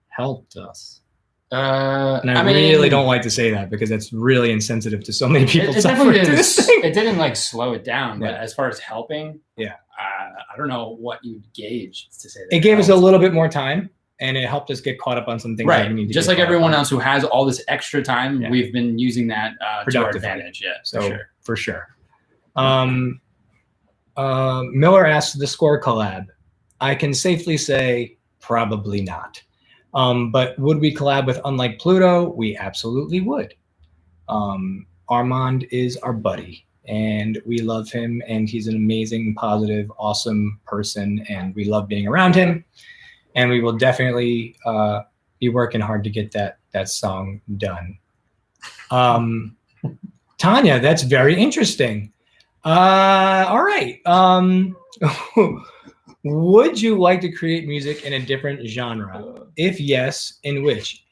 [SPEAKER 1] helped us. And I really don't like to say that because that's really insensitive to so many people.
[SPEAKER 2] It didn't like slow it down, but as far as helping, I don't know what you'd gauge to say that.
[SPEAKER 1] It gave us a little bit more time. And it helped us get caught up on some things.
[SPEAKER 2] Right. Just like everyone else who has all this extra time, we've been using that to our advantage. Yeah,
[SPEAKER 1] so for sure. Miller asked the score collab. I can safely say probably not. But would we collab with Unlike Pluto? We absolutely would. Armand is our buddy, and we love him, and he's an amazing, positive, awesome person, and we love being around him. And we will definitely be working hard to get that song done. Tanya, that's very interesting. All right. Would you like to create music in a different genre? If yes, in which?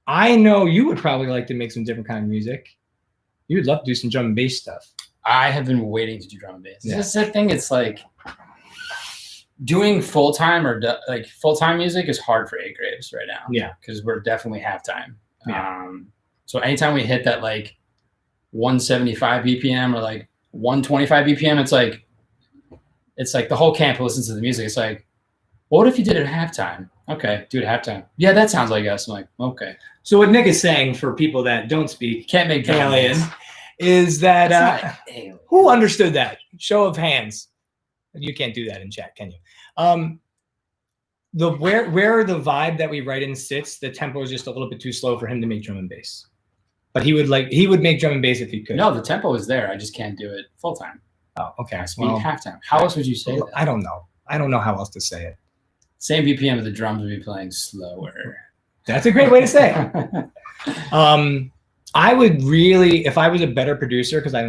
[SPEAKER 1] I know you would probably like to make some different kind of music. You would love to do some drum and bass stuff.
[SPEAKER 2] I have been waiting to do drum and bass. This is the thing. It's like, doing full-time full-time music is hard for 8 Graves right now.
[SPEAKER 1] Yeah.
[SPEAKER 2] Because we're definitely halftime.
[SPEAKER 1] Yeah.
[SPEAKER 2] So anytime we hit that like 175 BPM or like 125 BPM, it's like the whole camp listens to the music. It's like, what if you did it at halftime? Okay, do it at halftime. Yeah, that sounds like us. I'm like, okay.
[SPEAKER 1] So what Nick is saying for people that don't speak
[SPEAKER 2] can't make
[SPEAKER 1] alien is that who understood that? Show of hands. You can't do that in chat, can you? Where the vibe that we write in sits, the tempo is just a little bit too slow for him to make drum and bass. But he would make drum and bass if he could.
[SPEAKER 2] No, the tempo is there. I just can't do it full time.
[SPEAKER 1] Oh, okay.
[SPEAKER 2] Halftime. How else would you say that?
[SPEAKER 1] I don't know. I don't know how else to say it.
[SPEAKER 2] Same BPM, the drums would be playing slower.
[SPEAKER 1] That's a great way to say it. I would really, if I was a better producer, because I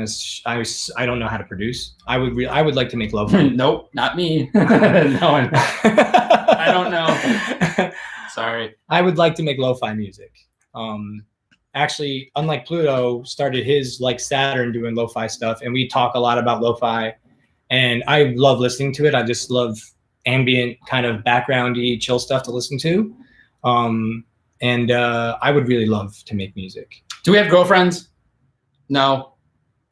[SPEAKER 1] don't know how to produce. I would like to make lo-fi.
[SPEAKER 2] Nope, not me. No, I don't know. Sorry.
[SPEAKER 1] I would like to make lo-fi music. Actually, Unlike Pluto started his like Saturn doing lo-fi stuff, and we talk a lot about lo-fi, and I love listening to it. I just love ambient kind of backgroundy chill stuff to listen to. And I would really love to make music.
[SPEAKER 2] Do we have girlfriends? No.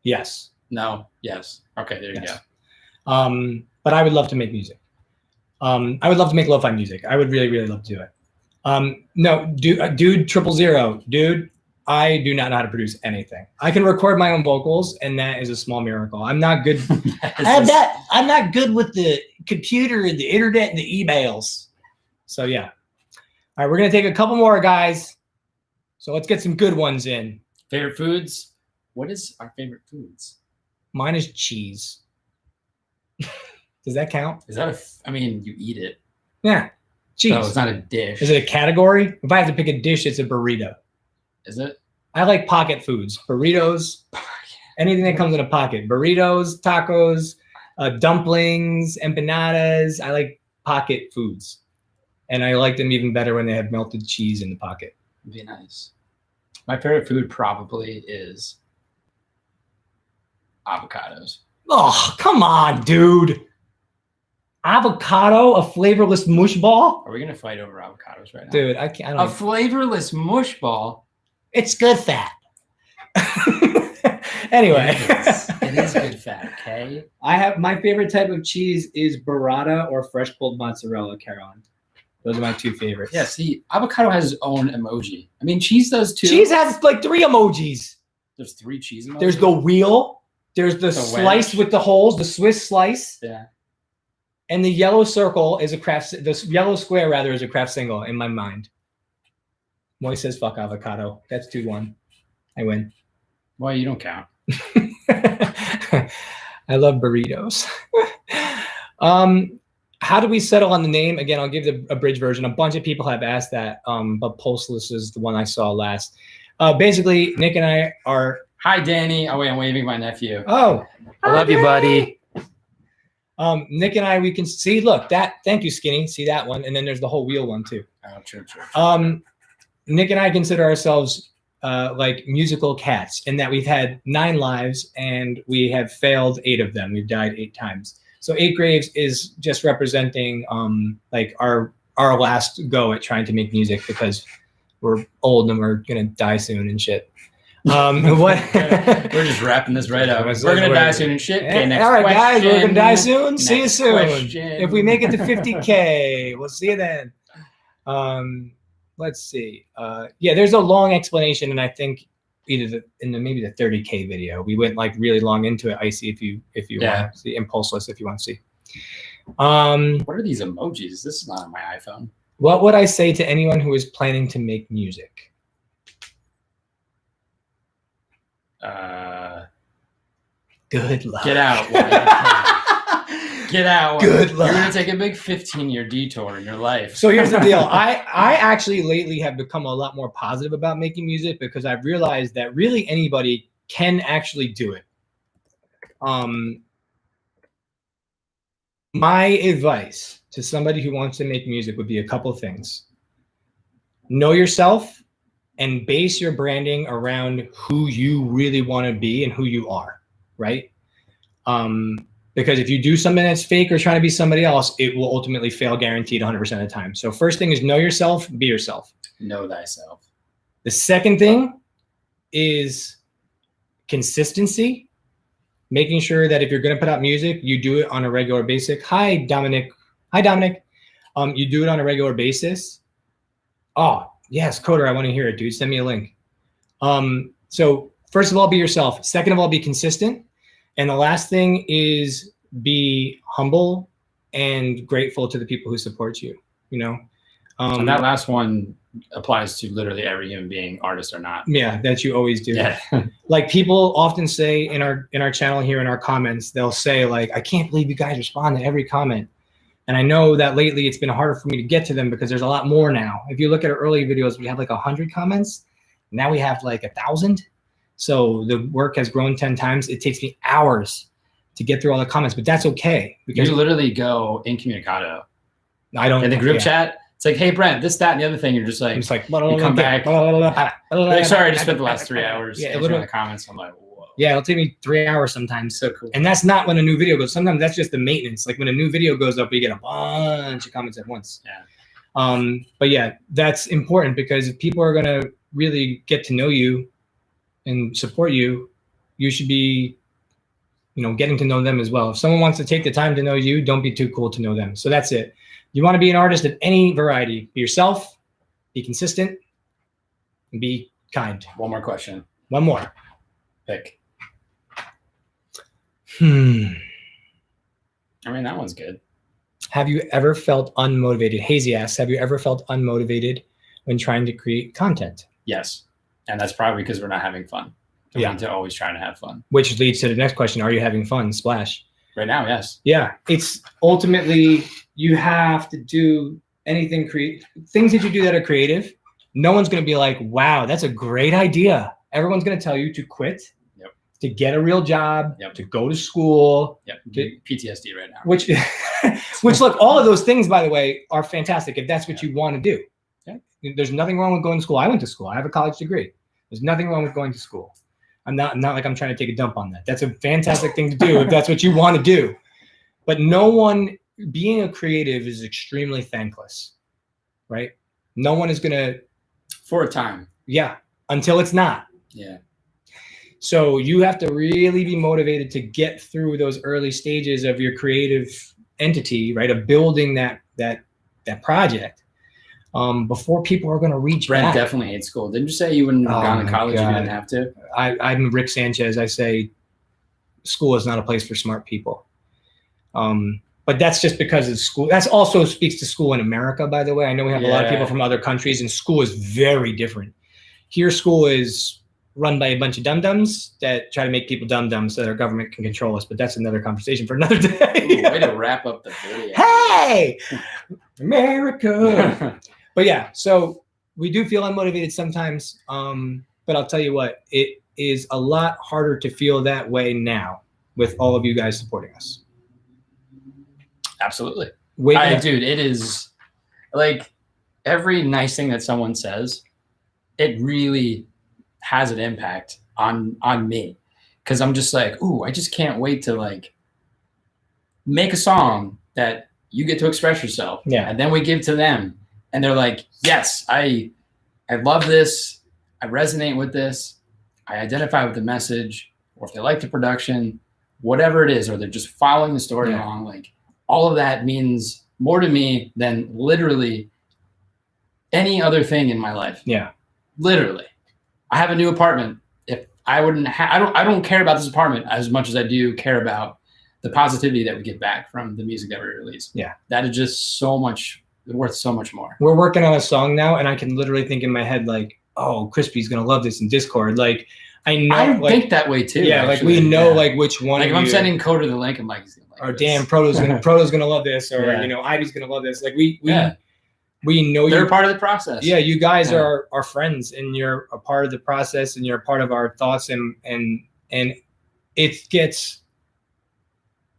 [SPEAKER 1] Yes.
[SPEAKER 2] No. Yes. Okay, there you go.
[SPEAKER 1] But I would love to make music. I would love to make lo-fi music. I would really, really love to do it. No, dude, 000, dude, I do not know how to produce anything. I can record my own vocals, and that is a small miracle. I'm not good. I'm not good with the computer and the internet and the emails. So yeah. All right, we're gonna take a couple more, guys. So let's get some good ones in.
[SPEAKER 2] Favorite foods? What is our favorite foods?
[SPEAKER 1] Mine is cheese. Does that count?
[SPEAKER 2] Is that I mean, you eat it.
[SPEAKER 1] Yeah, cheese.
[SPEAKER 2] So it's not a dish.
[SPEAKER 1] Is it a category? If I have to pick a dish, it's a burrito.
[SPEAKER 2] Is it?
[SPEAKER 1] I like pocket foods, burritos, anything that comes in a pocket. Burritos, tacos, dumplings, empanadas. I like pocket foods. And I like them even better when they have melted cheese in the pocket.
[SPEAKER 2] It'd be nice. My favorite food probably is avocados.
[SPEAKER 1] Oh, come on, dude. Avocado, a flavorless mush ball?
[SPEAKER 2] Are we going to fight over avocados right now?
[SPEAKER 1] Dude, I can't.
[SPEAKER 2] A flavorless mush ball?
[SPEAKER 1] It's good fat. Anyway.
[SPEAKER 2] It is good fat, okay?
[SPEAKER 1] My favorite type of cheese is burrata or fresh pulled mozzarella, Caroline. Those are my two favorites.
[SPEAKER 2] Yeah, see, avocado has its own emoji. I mean, cheese does too.
[SPEAKER 1] Cheese has like 3 emojis.
[SPEAKER 2] There's 3 cheese emojis?
[SPEAKER 1] There's the wheel. There's the slice with the holes, the Swiss slice.
[SPEAKER 2] Yeah.
[SPEAKER 1] And the yellow circle is the yellow square rather is a craft single in my mind. Moy says fuck avocado. That's 2-1. I win.
[SPEAKER 2] Well, you don't count.
[SPEAKER 1] I love burritos. How do we settle on the name? Again, I'll give the abridged version. A bunch of people have asked that, but Pulseless is the one I saw last. Basically, Nick and I are...
[SPEAKER 2] Hi, Danny. Oh, wait, I'm waving my nephew.
[SPEAKER 1] Oh,
[SPEAKER 2] I love you, buddy.
[SPEAKER 1] Nick and I, we can see, look, thank you, Skinny. See that one. And then there's the whole wheel one, too.
[SPEAKER 2] Oh, true.
[SPEAKER 1] Nick and I consider ourselves like musical cats in that we've had 9 lives and we have failed 8 of them. We've died 8 times. So 8 graves is just representing like our last go at trying to make music because we're old and we're gonna die soon and shit. What?
[SPEAKER 2] We're just wrapping this right up. We're gonna die soon and shit. Okay, next
[SPEAKER 1] all right,
[SPEAKER 2] question.
[SPEAKER 1] guys, we're gonna die soon. See you soon.
[SPEAKER 2] Question.
[SPEAKER 1] If we make it to 50K, we'll see you then. Let's see. Yeah, there's a long explanation, and I think either maybe the 30K video, we went like really long into it. Icy, if you want to see, Impulseless, if you want to see.
[SPEAKER 2] What are these emojis? This is not on my iPhone.
[SPEAKER 1] What would I say to anyone who is planning to make music? Good luck.
[SPEAKER 2] Get out. Get out.
[SPEAKER 1] Good luck.
[SPEAKER 2] You're going to take a big 15-year detour in your life.
[SPEAKER 1] So here's the deal. I actually lately have become a lot more positive about making music because I've realized that really anybody can actually do it. My advice to somebody who wants to make music would be a couple things. Know yourself and base your branding around who you really want to be and who you are, right? Because if you do something that's fake or trying to be somebody else, it will ultimately fail guaranteed 100% of the time. So first thing is know yourself, be yourself.
[SPEAKER 2] Know thyself.
[SPEAKER 1] The second thing is consistency, making sure that if you're going to put out music, you do it on a regular basis. Hi, Dominic. You do it on a regular basis. Oh, yes, Coder, I want to hear it, dude. Send me a link. So first of all, be yourself. Second of all, be consistent. And the last thing is be humble and grateful to the people who support you, you know?
[SPEAKER 2] And that last one applies to literally every human being, artist or not.
[SPEAKER 1] Yeah, that you always do.
[SPEAKER 2] Yeah.
[SPEAKER 1] Like people often say in our channel here in our comments, they'll say like, I can't believe you guys respond to every comment. And I know that lately it's been harder for me to get to them because there's a lot more now. If you look at our early videos, we have like 100 comments. Now we have like 1,000. So the work has grown 10 times. It takes me hours to get through all the comments, but that's okay. Because
[SPEAKER 2] you literally go incommunicado.
[SPEAKER 1] I don't.
[SPEAKER 2] In the group chat, it's like, hey, Brent, this, that, and the other thing. You're just like, you come back. Like, sorry, I just spent the last 3 hours answering the comments. I'm like, whoa.
[SPEAKER 1] Yeah, it'll take me 3 hours sometimes.
[SPEAKER 2] So cool.
[SPEAKER 1] And that's not when a new video goes. Sometimes that's just the maintenance. Like when a new video goes up, you get a bunch of comments at once.
[SPEAKER 2] Yeah.
[SPEAKER 1] But yeah, that's important because if people are going to really get to know you and support you, you should be, you know, getting to know them as well. If someone wants to take the time to know you, don't be too cool to know them. So that's it. You want to be an artist of any variety. Be yourself, be consistent, and be Kind.
[SPEAKER 2] One more question.
[SPEAKER 1] One more.
[SPEAKER 2] Pick.
[SPEAKER 1] I
[SPEAKER 2] mean, that one's good.
[SPEAKER 1] Have you ever felt unmotivated? Hazy asks, have you ever felt unmotivated when trying to create content?
[SPEAKER 2] Yes. And that's probably because we're not having fun. We need to always try to have fun.
[SPEAKER 1] Which leads to the next question. Are you having fun? Splash.
[SPEAKER 2] Right now, yes.
[SPEAKER 1] Yeah. It's ultimately, you have to do anything things that you do that are creative. No one's going to be like, wow, that's a great idea. Everyone's going to tell you to quit, to get a real job, to go to school.
[SPEAKER 2] PTSD right now.
[SPEAKER 1] Which look, all of those things, by the way, are fantastic if that's what you want to do. There's nothing wrong with going to school. I went to school. I have a college degree. There's nothing wrong with going to school. I'm not like I'm trying to take a dump on that. That's a fantastic thing to do if that's what you want to do. But being a creative is extremely thankless, right? No one is going to.
[SPEAKER 2] For a time.
[SPEAKER 1] Yeah. Until it's not.
[SPEAKER 2] Yeah.
[SPEAKER 1] So you have to really be motivated to get through those early stages of your creative entity, right? Of building that project. Before people are going to reach
[SPEAKER 2] Brent
[SPEAKER 1] back.
[SPEAKER 2] Definitely hates school. Didn't you say you wouldn't have gone to college if you didn't have to?
[SPEAKER 1] I'm Rick Sanchez. I say school is not a place for smart people. But that's just because of school. That also speaks to school in America, by the way. I know we have a lot of people from other countries, and school is very different. Here, school is run by a bunch of dum-dums that try to make people dum-dums so that our government can control us. But that's another conversation for another day.
[SPEAKER 2] Way to wrap up the video.
[SPEAKER 1] Hey, America. But yeah, so we do feel unmotivated sometimes. But I'll tell you what, it is a lot harder to feel that way now with all of you guys supporting us.
[SPEAKER 2] Absolutely. Dude, it is like every nice thing that someone says, it really has an impact on me. Cause I'm just like, ooh, I just can't wait to like make a song that you get to express yourself.
[SPEAKER 1] Yeah.
[SPEAKER 2] And then we give to them and they're like, yes, I love this. I resonate with this. I identify with the message, or if they like the production, whatever it is, or they're just following the story along. Like all of that means more to me than literally any other thing in my life.
[SPEAKER 1] Yeah.
[SPEAKER 2] Literally. I have a new apartment. If I wouldn't I don't care about this apartment as much as I do care about the positivity that we get back from the music that we release.
[SPEAKER 1] Yeah.
[SPEAKER 2] That is just so much worth so much more.
[SPEAKER 1] We're working on a song now, and I can literally think in my head like, oh, Crispy's gonna love this in Discord. Like I know
[SPEAKER 2] I think that way too.
[SPEAKER 1] Yeah,
[SPEAKER 2] actually.
[SPEAKER 1] like we know like which one.
[SPEAKER 2] Like if I'm sending Coder the link, I'm like, he's gonna like
[SPEAKER 1] or
[SPEAKER 2] this.
[SPEAKER 1] damn, Proto's gonna love this, or Ivy's gonna love this. Like we know
[SPEAKER 2] they're part of the process.
[SPEAKER 1] Yeah, you guys are our friends, and you're a part of the process, and you're a part of our thoughts, and it gets.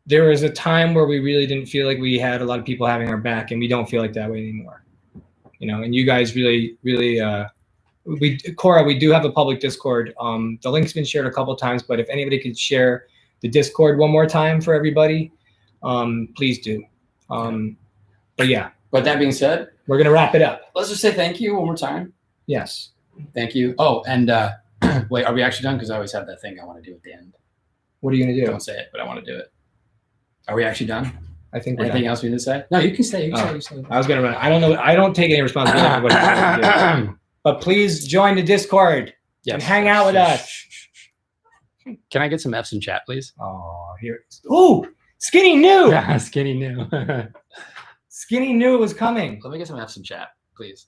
[SPEAKER 1] There was a time where we really didn't feel like we had a lot of people having our back, and we don't feel like that way anymore. And you guys really, Cora, we do have a public Discord. The link's been shared a couple of times, but if anybody could share the Discord one more time for everybody, please do. But yeah.
[SPEAKER 2] But that being said,
[SPEAKER 1] we're gonna wrap it up.
[SPEAKER 2] Let's just say thank you one more time.
[SPEAKER 1] Yes.
[SPEAKER 2] Thank you. Oh, and wait, are we actually done? Because I always have that thing I want to do at the end.
[SPEAKER 1] What are you gonna do?
[SPEAKER 2] Don't say it, but I want to do it. Are we actually done?
[SPEAKER 1] I think.
[SPEAKER 2] Anything else we need to say? No, you can say. You can say.
[SPEAKER 1] I was gonna run. I don't know. I don't take any responsibility for what I'm gonna do. But please join the Discord and hang out with us.
[SPEAKER 2] Can I get some F's in chat, please?
[SPEAKER 1] Oh, here it is. Ooh, Skinny knew.
[SPEAKER 2] Yeah, Skinny knew.
[SPEAKER 1] Skinny knew it was coming.
[SPEAKER 2] Let me get some F's in chat, please.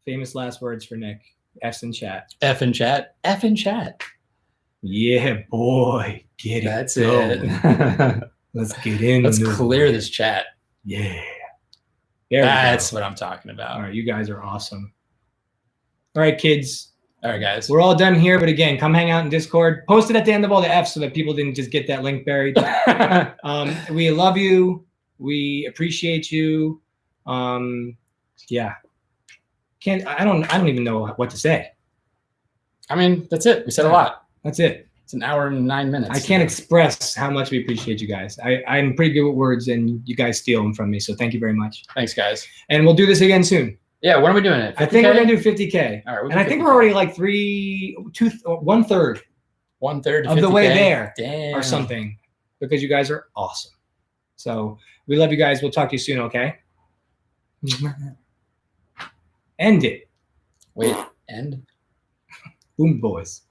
[SPEAKER 1] Famous last words for Nick. F's in chat.
[SPEAKER 2] F in chat. F in chat.
[SPEAKER 1] Yeah, boy. Get it.
[SPEAKER 2] That's it.
[SPEAKER 1] Let's get in.
[SPEAKER 2] Let's clear this chat.
[SPEAKER 1] Yeah.
[SPEAKER 2] That's what I'm talking about.
[SPEAKER 1] All right, you guys are awesome. All right, kids.
[SPEAKER 2] All right, guys.
[SPEAKER 1] We're all done here, but again, come hang out in Discord. Post it at the end of all the F's so that people didn't just get that link buried. We love you. We appreciate you. Yeah. I don't even know what to say.
[SPEAKER 2] I mean, that's it. We said a lot.
[SPEAKER 1] That's it.
[SPEAKER 2] It's an hour and 9 minutes.
[SPEAKER 1] I can't express how much we appreciate you guys. I'm pretty good with words, and you guys steal them from me. So thank you very much.
[SPEAKER 2] Thanks, guys.
[SPEAKER 1] And we'll do this again soon.
[SPEAKER 2] Yeah, when are we doing it? 50K?
[SPEAKER 1] I think we're gonna do 50K.
[SPEAKER 2] All right,
[SPEAKER 1] and I think we're already like 1/3.
[SPEAKER 2] 1/3
[SPEAKER 1] of the way there.
[SPEAKER 2] Damn.
[SPEAKER 1] Or something, because you guys are awesome. So we love you guys. We'll talk to you soon. Okay. End it.
[SPEAKER 2] Wait. End.
[SPEAKER 1] Boom boys.